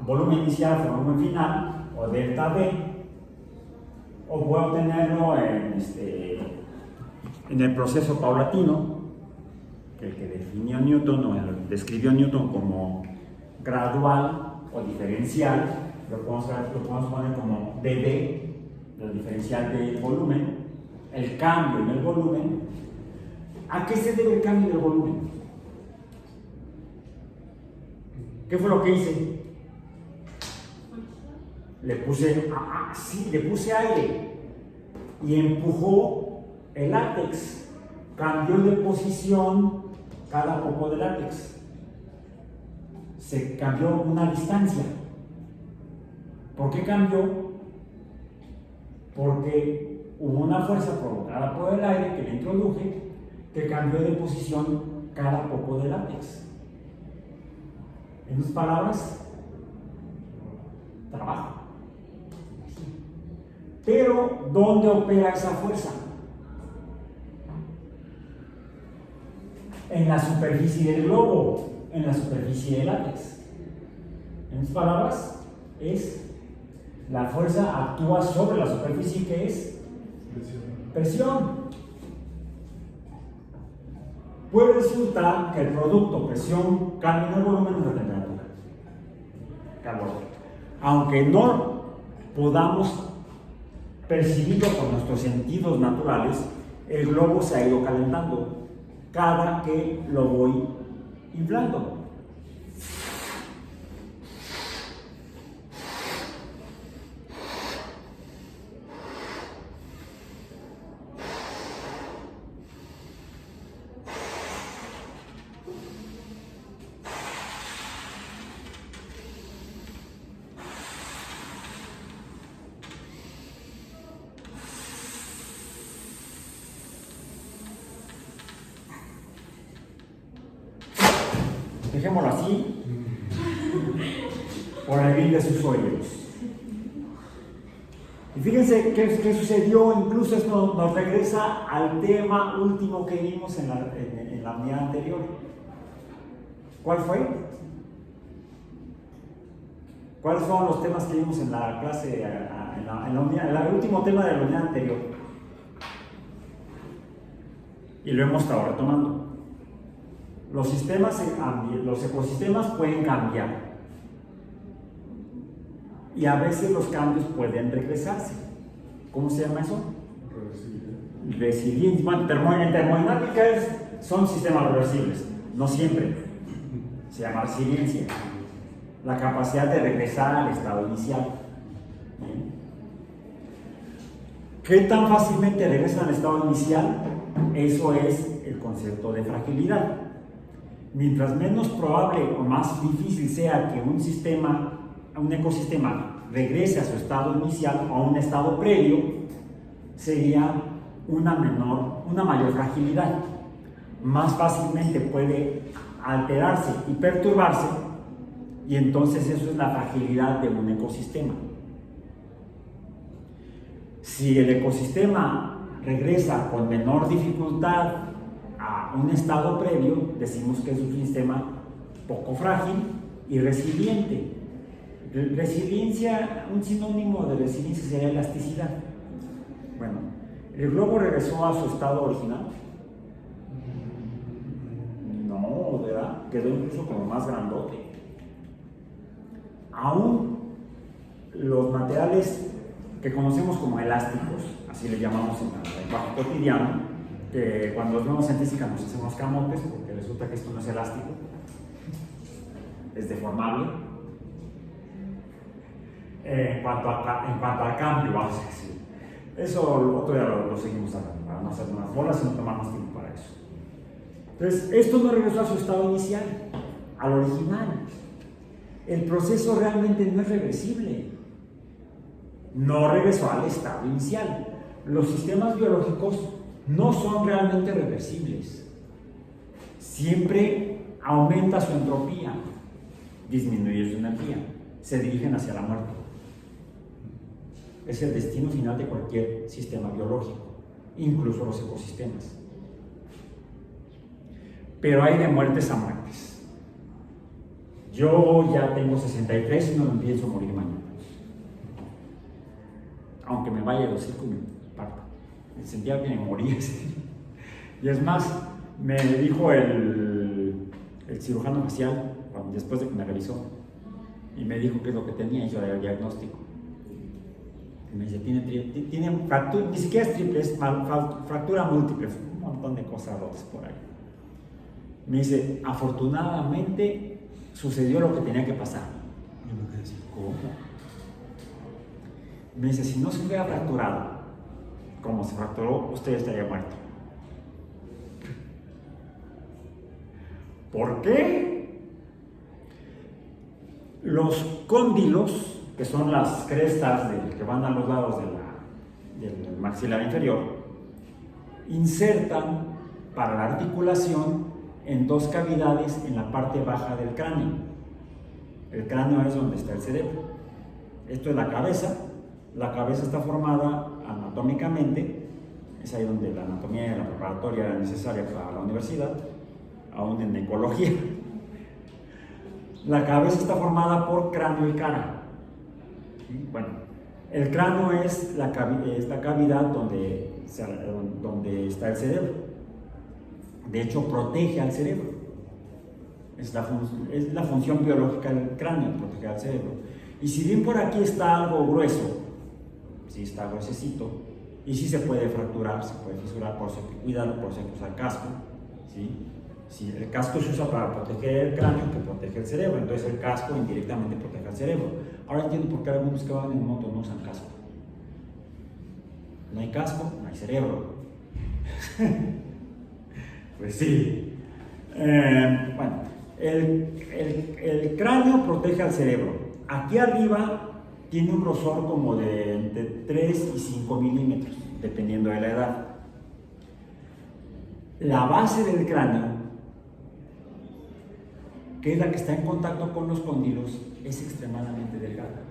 volumen inicial, volumen final, o delta V, o puedo tenerlo en el proceso paulatino, el que definió Newton, o describió Newton como gradual o diferencial. Lo podemos poner como dB, el diferencial del volumen, el cambio en el volumen. ¿A qué se debe el cambio del volumen? ¿Qué fue lo que hice? Le puse aire y empujó el látex. Cambió de posición cada poco de látex. Se cambió una distancia. ¿Por qué cambió? Porque hubo una fuerza provocada por el aire que le introduje, que cambió de posición cada poco de látex. En otras palabras, trabajo. Pero, ¿dónde opera esa fuerza? En la superficie del globo, en la superficie del látex. En otras palabras, la fuerza actúa sobre la superficie, que es presión. Puede resultar que el producto presión cambie en el volumen de la temperatura, calor. Aunque no podamos percibirlo con nuestros sentidos naturales, el globo se ha ido calentando cada que lo voy inflando. Dejémoslo así, por el bien de sus oídos. Y fíjense qué sucedió. Incluso esto nos regresa al tema último que vimos en la unidad anterior. ¿Cuál fue? ¿Cuáles fueron los temas que vimos en la clase, en el último tema de la unidad anterior? Y lo hemos estado retomando. Los ecosistemas pueden cambiar y a veces los cambios pueden regresarse. ¿Cómo se llama eso? Resiliencia. Bueno, en termodinámica son sistemas reversibles, no siempre. Se llama resiliencia, la capacidad de regresar al estado inicial. ¿Qué tan fácilmente regresan al estado inicial? Eso es el concepto de fragilidad. Mientras menos probable o más difícil sea que un ecosistema regrese a su estado inicial o a un estado previo, sería una mayor fragilidad. Más fácilmente puede alterarse y perturbarse, y entonces eso es la fragilidad de un ecosistema. Si el ecosistema regresa con menor dificultad a un estado previo, decimos que es un sistema poco frágil y resiliente. Resiliencia, un sinónimo de resiliencia sería elasticidad. Bueno, ¿el globo regresó a su estado original? No, ¿verdad? Quedó incluso como más grandote. Aún los materiales que conocemos como elásticos, así le llamamos en el lenguaje cotidiano, que cuando los vemos en física nos hacemos camotes porque resulta que esto no es elástico, es deformable. En cuanto al cambio, vamos a decir. Eso otro día lo seguimos hablando, para no hacer unas bolas y no tomar más tiempo para eso. Entonces, esto no regresó a su estado inicial, al original. El proceso realmente no es reversible. No regresó al estado inicial. Los sistemas biológicos no son realmente reversibles. Siempre aumenta su entropía, disminuye su energía, se dirigen hacia la muerte. Es el destino final de cualquier sistema biológico, incluso los ecosistemas. Pero hay de muertes a muertes. Yo ya tengo 63 y no me pienso morir mañana. Aunque me vaya a los hocico y me parta. Me sentía que me moría. Y es más, me dijo el cirujano facial, después de que me revisó, y me dijo qué es lo que tenía, y yo era el diagnóstico. Y me dice, tiene fractura, ni siquiera es triple, es fractura múltiple, un montón de cosas rotas por ahí. Me dice, afortunadamente sucedió lo que tenía que pasar. Yo me quedé así, ¿cómo? Me dice, si no se hubiera fracturado como se fracturó, usted estaría muerto. ¿Por qué? Los cóndilos, que son las crestas que van a los lados del maxilar inferior, insertan para la articulación en dos cavidades en la parte baja del cráneo. El cráneo es donde está el cerebro. Esto es la cabeza. La cabeza está formada anatómicamente, es ahí donde la anatomía de la preparatoria era necesaria para la universidad, aún en ecología. La cabeza está formada por cráneo y cara. Bueno, el cráneo es la cavidad donde está el cerebro. De hecho, protege al cerebro. Es la función biológica del cráneo, proteger al cerebro. Y si bien por aquí está algo grueso, sí está gruesecito, y sí se puede fracturar, se puede fisurar, por eso hay que cuidarlo, por eso hay que usar casco. ¿Sí? Si el casco se usa para proteger el cráneo, que protege el cerebro, entonces el casco indirectamente protege al cerebro. Ahora entiendo por qué algunos que van en moto no usan casco. No hay casco, no hay cerebro. Pues sí. Bueno, el cráneo protege al cerebro. Aquí arriba tiene un grosor como de entre 3 y 5 milímetros, dependiendo de la edad. La base del cráneo, que es la que está en contacto con los cóndilos, es extremadamente delgada.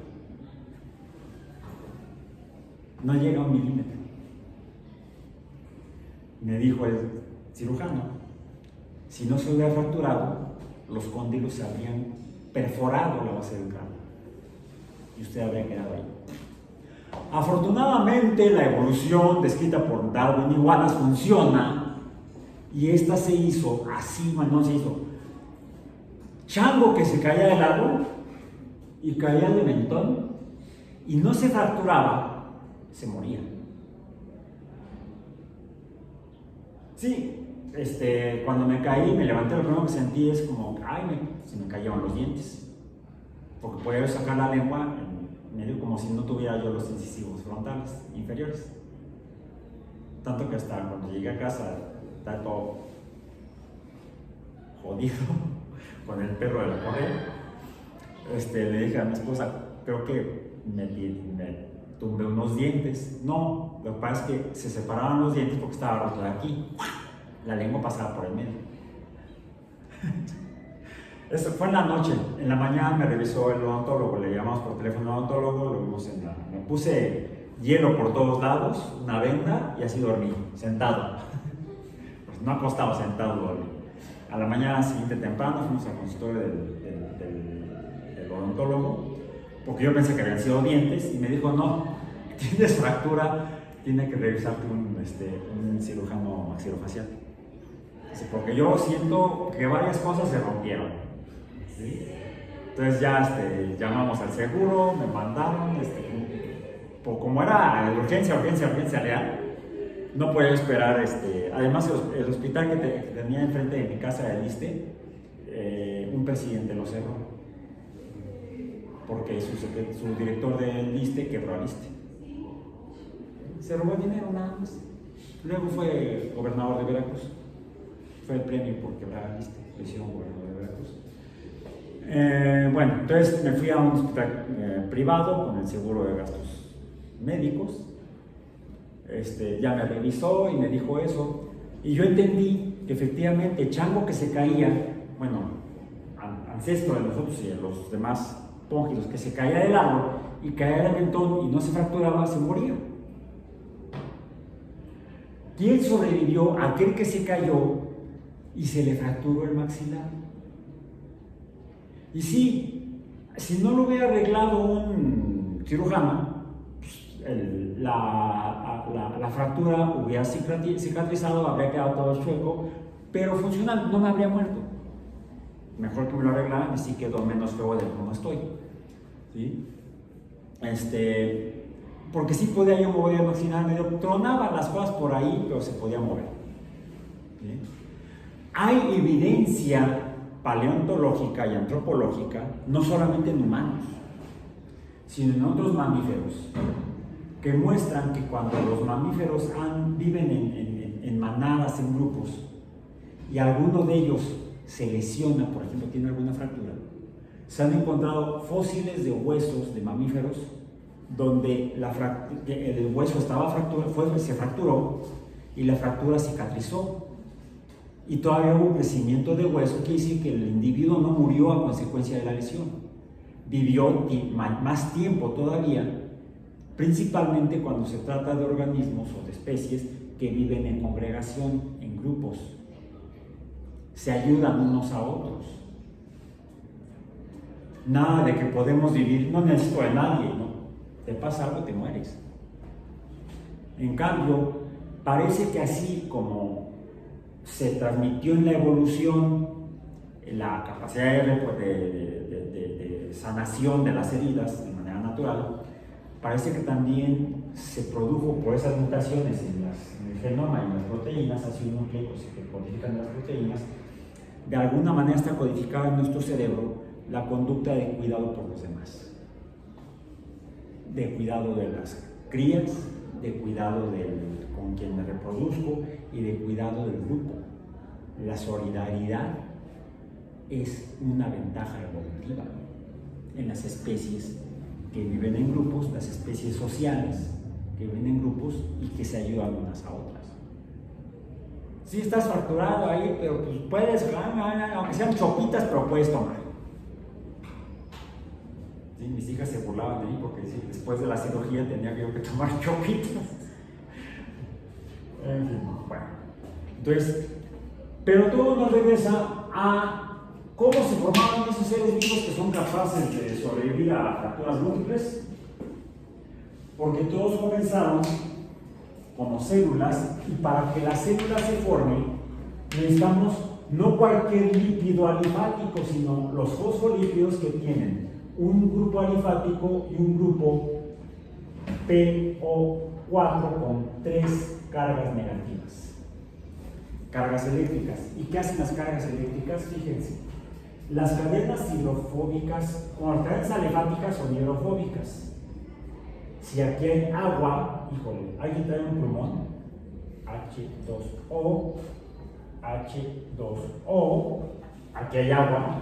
No llega a 1 milímetro. Me dijo el cirujano, si no se hubiera fracturado, los cóndilos se habrían perforado la base del cráneo y usted habría quedado ahí. Afortunadamente, la evolución descrita por Darwin y Wallace funciona, y esta se hizo así, no se hizo chango que se caía del árbol y caía de mentón y no se fracturaba, se moría. Sí, cuando me caí, me levanté, lo primero que sentí es como, se me cayeron los dientes, porque podía sacar la lengua medio como si no tuviera yo los incisivos frontales inferiores. Tanto que hasta cuando llegué a casa, está todo jodido con el perro de la correa. Le dije a mi esposa, creo que me tumbé unos dientes. No, lo que pasa es que se separaban los dientes porque estaba roto de aquí. La lengua pasaba por el medio. Eso fue en la noche. En la mañana me revisó el odontólogo, le llamamos por teléfono al odontólogo, lo vimos me puse hielo por todos lados, una venda y así dormí, sentado. Pues no acostado, sentado dormí. A la mañana siguiente temprano fuimos al consultorio del odontólogo porque yo pensé que habían sido dientes, y me dijo, no, tienes fractura, tiene que revisarte un cirujano maxilofacial. Dice, porque yo siento que varias cosas se rompieron. ¿Sí? Entonces ya llamamos al seguro, me mandaron, como era de urgencia real, no podía esperar. Además, el hospital que tenía enfrente de mi casa del ISSSTE, un presidente lo cerró, porque su director del ISSSTE quebró al ISSSTE. Se robó el dinero nada más. Luego fue gobernador de Veracruz. Fue el premio por quebrar al ISSSTE, lo hicieron gobernador de Veracruz. Bueno, entonces me fui a un hospital privado con el seguro de gastos médicos. Ya me revisó y me dijo eso. Y yo entendí que efectivamente el chango que se caía, bueno, ancestro de nosotros y de los demás póngidos, que se caía del árbol y caía del mentón y no se fracturaba, se moría. ¿Quién sobrevivió? Aquel que se cayó y se le fracturó el maxilar. Y sí, si no lo hubiera arreglado un cirujano, pues, la fractura hubiera cicatrizado, habría quedado todo chueco, pero funcional, no me habría muerto. Mejor que me lo arreglaran y sí quedó menos feo de cómo estoy. ¿Sí? Porque sí podía yo mover el maxilar, medio tronaban las cosas por ahí, pero se podía mover. ¿Sí? Hay evidencia paleontológica y antropológica, no solamente en humanos, sino en otros mamíferos, que muestran que cuando los mamíferos viven en manadas, en grupos, y alguno de ellos se lesiona, por ejemplo, tiene alguna fractura, se han encontrado fósiles de huesos de mamíferos donde el hueso estaba se fracturó y la fractura cicatrizó. Y todavía hubo un crecimiento de hueso, que dice que el individuo no murió a consecuencia de la lesión. Vivió más tiempo todavía, principalmente cuando se trata de organismos o de especies que viven en congregación, en grupos. Se ayudan unos a otros. Nada de que podemos vivir, no necesito de nadie, ¿no? Te pasa algo, te mueres. En cambio, parece que así como se transmitió en la evolución la capacidad de sanación de las heridas de manera natural, parece que también se produjo por esas mutaciones en el genoma y en las proteínas, ácidos nucleicos que codifican las proteínas. De alguna manera está codificada en nuestro cerebro la conducta de cuidado por los demás, de cuidado de las crías, de cuidado con quien me reproduzco y de cuidado del grupo. La solidaridad es una ventaja evolutiva en las especies que viven en grupos, las especies sociales que viven en grupos y que se ayudan unas a otras. Sí, estás fracturado ahí, pero pues puedes, aunque sean chopitas, pero puedes tomar. Sí, mis hijas se burlaban de mí porque después de la cirugía tenía yo que tomar chopitas. En fin, bueno. Entonces, pero todo nos regresa a cómo se formaban esos seres vivos que son capaces de sobrevivir a fracturas múltiples. Porque todos comenzaron como células, y para que las células se formen necesitamos no cualquier lípido alifático, sino los fosfolípidos que tienen un grupo alifático y un grupo PO4 con 3 cargas negativas, cargas eléctricas. ¿Y qué hacen las cargas eléctricas? Fíjense, las cadenas hidrofóbicas, o las cadenas alifáticas son hidrofóbicas. Si aquí hay agua, híjole, alguien trae un plumón, H2O, H2O, aquí hay agua,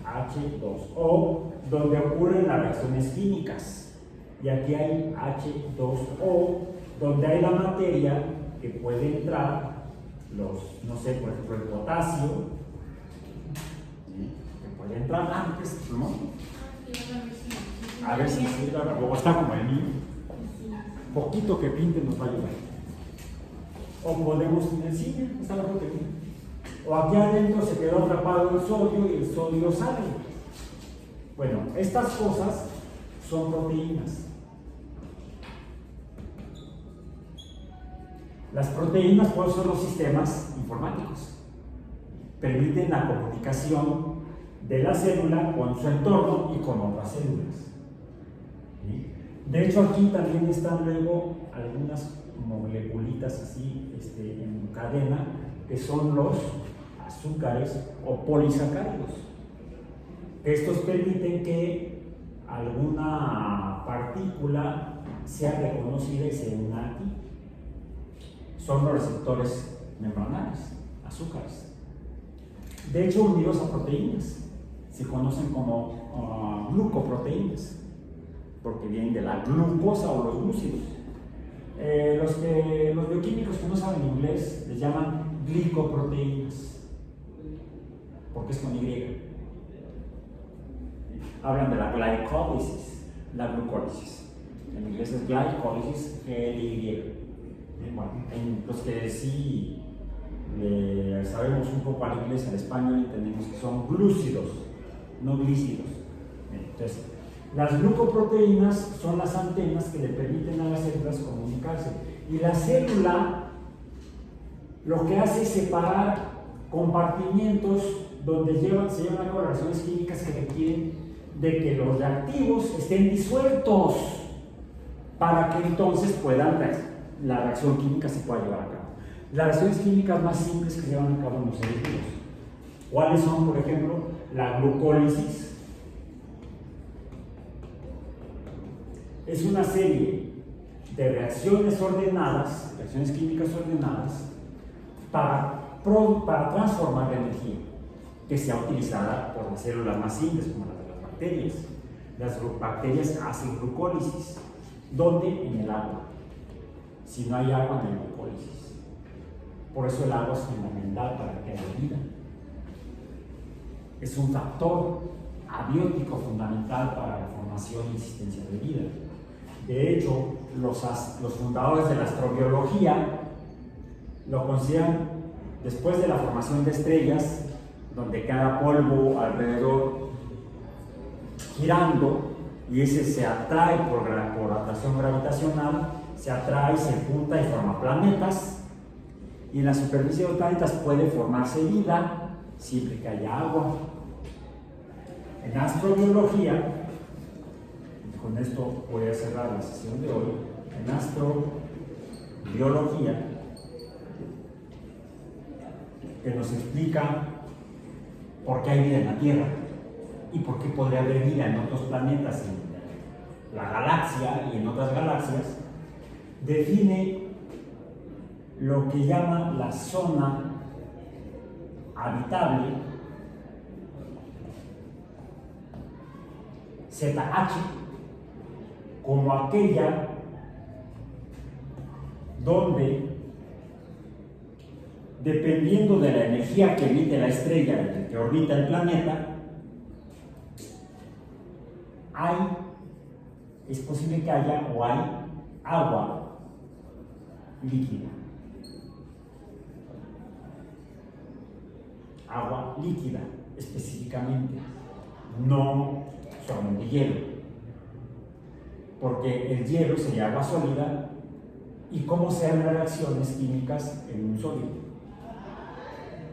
H2O, donde ocurren las reacciones químicas. Y aquí hay H2O, donde hay la materia que puede entrar, no sé, por ejemplo, el potasio, ¿sí? Que puede entrar antes, ¿no? A ver si luego está como el mío. Poquito que pinte nos va a ayudar. O podemos decir, está la proteína. O aquí adentro se quedó atrapado el sodio y el sodio sale. Bueno, estas cosas son proteínas. Las proteínas, pues, son los sistemas informáticos. Permiten la comunicación de la célula con su entorno y con otras células. ¿Sí? De hecho, aquí también están luego algunas moleculitas así en cadena, que son los azúcares o polisacáridos. Estos permiten que alguna partícula sea reconocida y se una aquí. Son los receptores membranales, azúcares. De hecho, unidos a proteínas, se conocen como glucoproteínas, porque vienen de la glucosa o los glúcidos. Los bioquímicos que no saben inglés les llaman glicoproteínas, porque es con Y. Hablan de la glicólisis, la glucólisis. En inglés es glycolysis, G-L-Y. Bueno, en los que sí sabemos un poco al inglés, al español, entendemos que son glúcidos, no glícidos. Entonces, las glucoproteínas son las antenas que le permiten a las células comunicarse. Y la célula lo que hace es separar compartimientos donde se llevan a cabo reacciones químicas que requieren de que los reactivos estén disueltos para que entonces la reacción química se pueda llevar a cabo. Las reacciones químicas más simples que se llevan a cabo en los seres vivos, ¿cuáles son? Por ejemplo, la glucólisis. Es una serie de reacciones ordenadas, reacciones químicas ordenadas, para transformar la energía que sea utilizada por las células más simples, como las de las bacterias. Las bacterias hacen glucólisis. ¿Dónde? En el agua. Si no hay agua, no hay glucólisis. Por eso el agua es fundamental para que haya vida. Es un factor abiótico fundamental para la formación y existencia de vida. De hecho, los fundadores de la astrobiología lo consideran, después de la formación de estrellas, donde queda polvo alrededor girando, y ese se atrae por atracción gravitacional, se atrae, se junta y forma planetas, y en la superficie de los planetas puede formarse vida siempre que haya agua. En astrobiología, con esto voy a cerrar la sesión de hoy, en astrobiología, que nos explica por qué hay vida en la Tierra y por qué podría haber vida en otros planetas, en la galaxia y en otras galaxias, define lo que llama la zona habitable ZH como aquella donde, dependiendo de la energía que emite la estrella que orbita el planeta, es posible que haya o hay agua líquida. Agua líquida, específicamente, no solamente hielo, porque el hielo sería agua sólida. ¿Y cómo se dan las reacciones químicas en un sólido?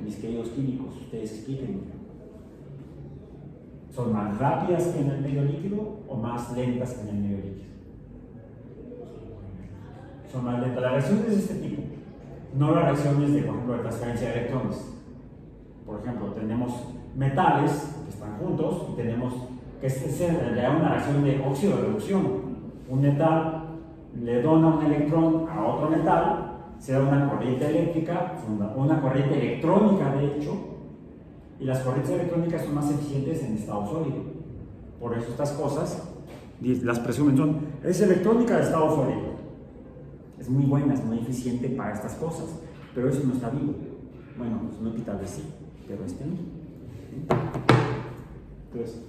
Mis queridos químicos, ustedes explíquenme. ¿Son más rápidas que en el medio líquido o más lentas que en el medio líquido? Son más lentas. Las reacciones de este tipo, no las reacciones de, por ejemplo, de transferencia de electrones. Por ejemplo, tenemos metales que están juntos y tenemos que se da una reacción de óxido-reducción. Un metal le dona un electrón a otro metal, se da una corriente eléctrica, una corriente electrónica de hecho, y las corrientes electrónicas son más eficientes en estado sólido. Por eso estas cosas, las presumen es electrónica de estado sólido. Es muy buena, es muy eficiente para estas cosas, pero eso no está vivo. Bueno, pues no quita de sí, pero este no. Entonces,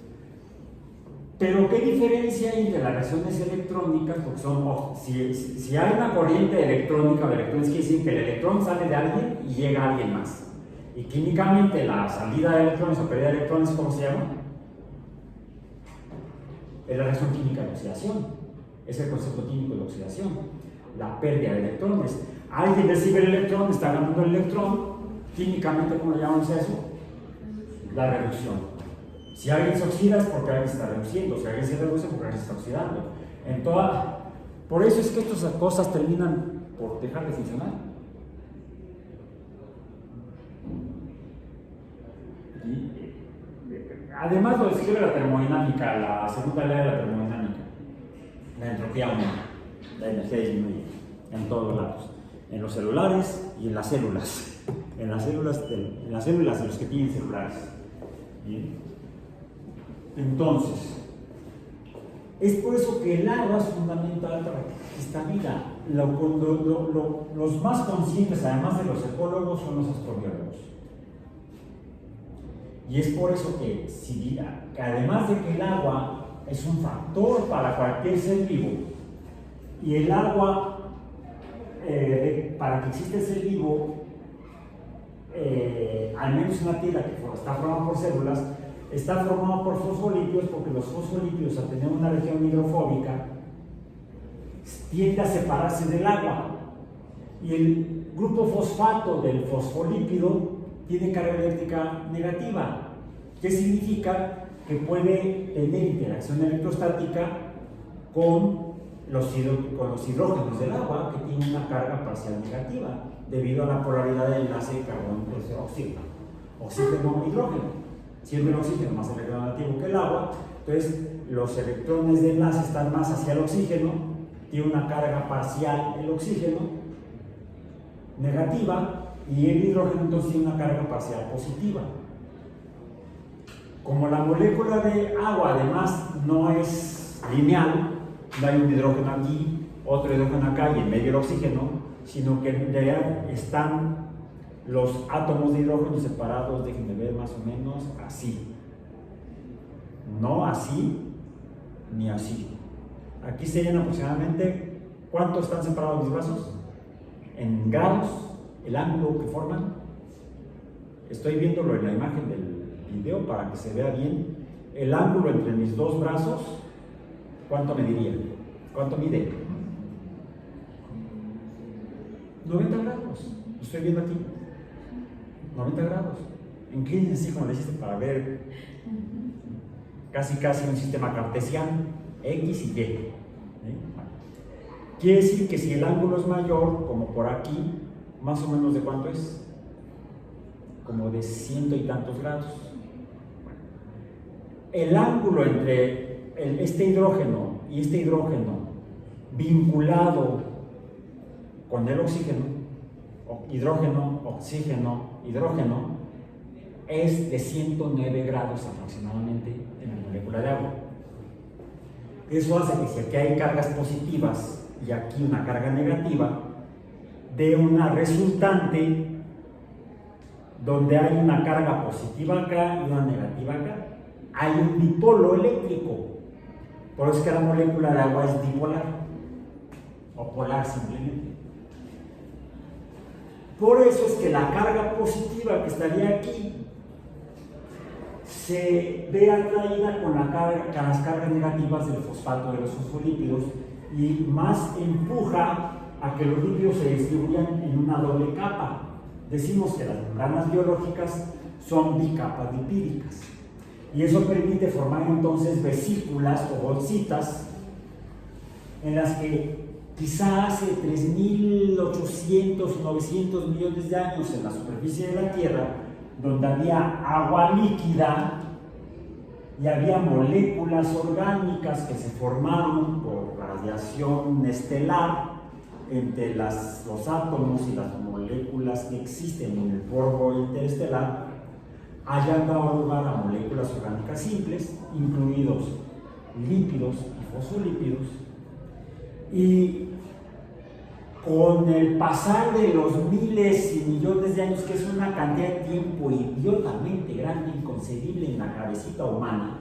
pero ¿qué diferencia hay entre las reacciones electrónicas? Porque si hay una corriente electrónica de electrones, quiere decir que el electrón sale de alguien y llega a alguien más. Y químicamente la salida de electrones o pérdida de electrones, ¿cómo se llama? Es la reacción química de oxidación, es el concepto químico de oxidación, la pérdida de electrones. Alguien recibe el electrón, está ganando el electrón, químicamente, ¿cómo le llamamos a eso? La reducción. Si alguien se oxida es porque alguien se está reduciendo, si alguien se reduce es porque alguien se está oxidando. Por eso es que estas cosas terminan por dejar de funcionar. Además lo describe la termodinámica, la segunda ley de la termodinámica. La entropía aumenta, la energía disminuye en todos lados, en los celulares y en las células, en las células de los que tienen celulares. ¿Bien? Entonces, es por eso que el agua es fundamental para esta vida. Los más conscientes, además de los ecólogos, son los astrobiólogos. Y es por eso que, que además de que el agua es un factor para cualquier ser vivo, y el agua, para que exista el ser vivo, al menos en la Tierra, que está formada por células, está formado por fosfolípidos, porque los fosfolípidos, al tener una región hidrofóbica, tiende a separarse del agua. Y el grupo fosfato del fosfolípido tiene carga eléctrica negativa, que significa que puede tener interacción electrostática con los hidrógenos del agua, que tienen una carga parcial negativa, debido a la polaridad del enlace oxígeno-hidrógeno. Siendo el oxígeno más electronegativo que el agua, entonces los electrones de enlace están más hacia el oxígeno, tiene una carga parcial el oxígeno negativa, y el hidrógeno entonces tiene una carga parcial positiva. Como la molécula de agua además no es lineal, no hay un hidrógeno aquí, otro hidrógeno acá y en medio el oxígeno, sino que en realidad están los átomos de hidrógeno separados, déjenme ver, más o menos así. No así, ni así. Aquí serían aproximadamente, ¿cuánto están separados mis brazos? En grados, el ángulo que forman. Estoy viéndolo en la imagen del video para que se vea bien. El ángulo entre mis dos brazos, ¿cuánto mediría? ¿Cuánto mide? 90 grados. Lo estoy viendo aquí. 90 grados. Inclínense, como le hiciste, para ver casi un sistema cartesiano, X y Y. Quiere decir que si el ángulo es mayor, como por aquí, más o menos ¿de cuánto es? Como de 100 y tantos grados. El ángulo entre este hidrógeno y este hidrógeno vinculado con el oxígeno, hidrógeno, oxígeno, hidrógeno, es de 109 grados aproximadamente en la molécula de agua. Eso hace que si aquí hay cargas positivas y aquí una carga negativa, de una resultante donde hay una carga positiva acá y una negativa acá. Hay un dipolo eléctrico. Por eso es que la molécula de agua es dipolar o polar simplemente. Por eso es que la carga positiva que estaría aquí se ve atraída con las cargas negativas del fosfato de los fosfolípidos y más empuja a que los lípidos se distribuyan en una doble capa. Decimos que las membranas biológicas son bicapas lipídicas y eso permite formar entonces vesículas o bolsitas en las que quizá hace 3.800 o 900 millones de años en la superficie de la Tierra, donde había agua líquida y había moléculas orgánicas que se formaron por radiación estelar entre los átomos y las moléculas que existen en el polvo interestelar, hayan dado lugar a moléculas orgánicas simples, incluidos lípidos y fosfolípidos, y con el pasar de los miles y millones de años, que es una cantidad de tiempo idiotamente grande, inconcebible en la cabecita humana,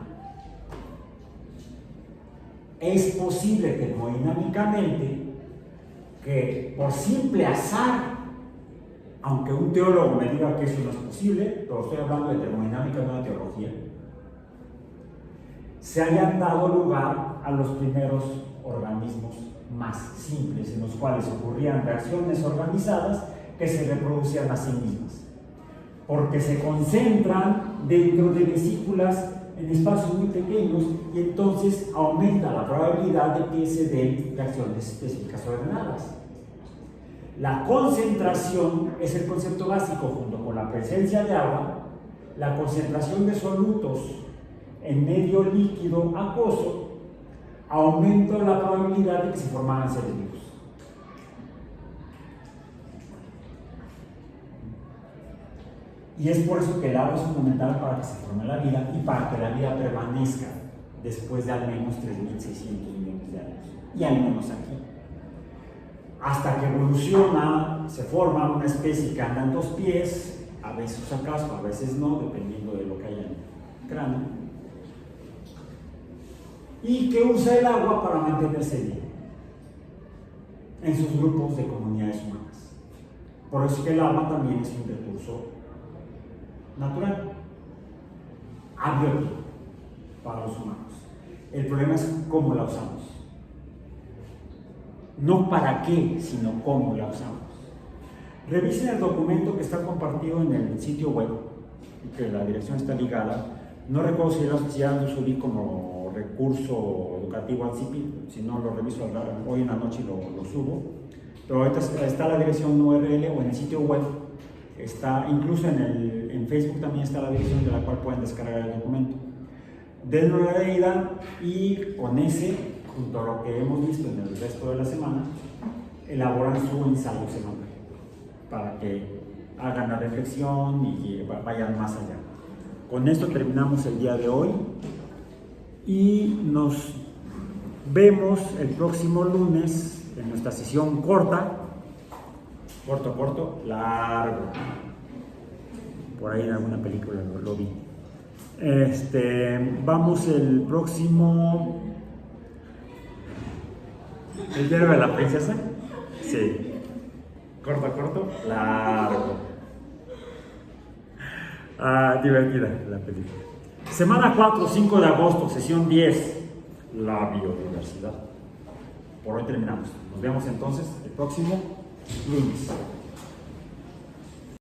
es posible termodinámicamente que por simple azar, aunque un teólogo me diga que eso no es posible, pero estoy hablando de termodinámica, no de teología, se hayan dado lugar a los primeros organismos más simples, en los cuales ocurrían reacciones organizadas que se reproducían a sí mismas, porque se concentran dentro de vesículas en espacios muy pequeños y entonces aumenta la probabilidad de que se den reacciones específicas ordenadas. La concentración es el concepto básico, junto con la presencia de agua, la concentración de solutos en medio líquido acuoso aumenta la probabilidad de que se formaran seres vivos. Y es por eso que el agua es fundamental para que se forme la vida y para que la vida permanezca después de al menos 3.600 millones de años. Y al menos aquí. Hasta que evoluciona, se forma una especie que anda en 2 pies, a veces usa casco, a veces no, dependiendo de lo que haya en el cráneo. Y que usa el agua para mantenerse vivo en sus grupos de comunidades humanas. Por eso que el agua también es un recurso natural, abiótico para los humanos. El problema es cómo la usamos. No para qué, sino cómo la usamos. Revisen el documento que está compartido en el sitio web, que la dirección está ligada. No recuerdo si ya lo subí como recurso educativo al CIPI, si no lo reviso hoy en la noche y lo subo. Pero ahorita está la dirección URL o en el sitio web. Está incluso en Facebook también está la dirección de la cual pueden descargar el documento. Denle una leída y con ese, junto a lo que hemos visto en el resto de la semana, elaboran su ensayo semanal para que hagan la reflexión y vayan más allá. Con esto terminamos el día de hoy y nos vemos el próximo lunes en nuestra sesión corta. Corto, largo. Por ahí en alguna película lo vi. Vamos el próximo. ¿El diario de la princesa? Sí. Corto, largo. Divertida la película. Semana 4, 5 de agosto, sesión 10. La biodiversidad. Por hoy terminamos. Nos vemos entonces el próximo lunes.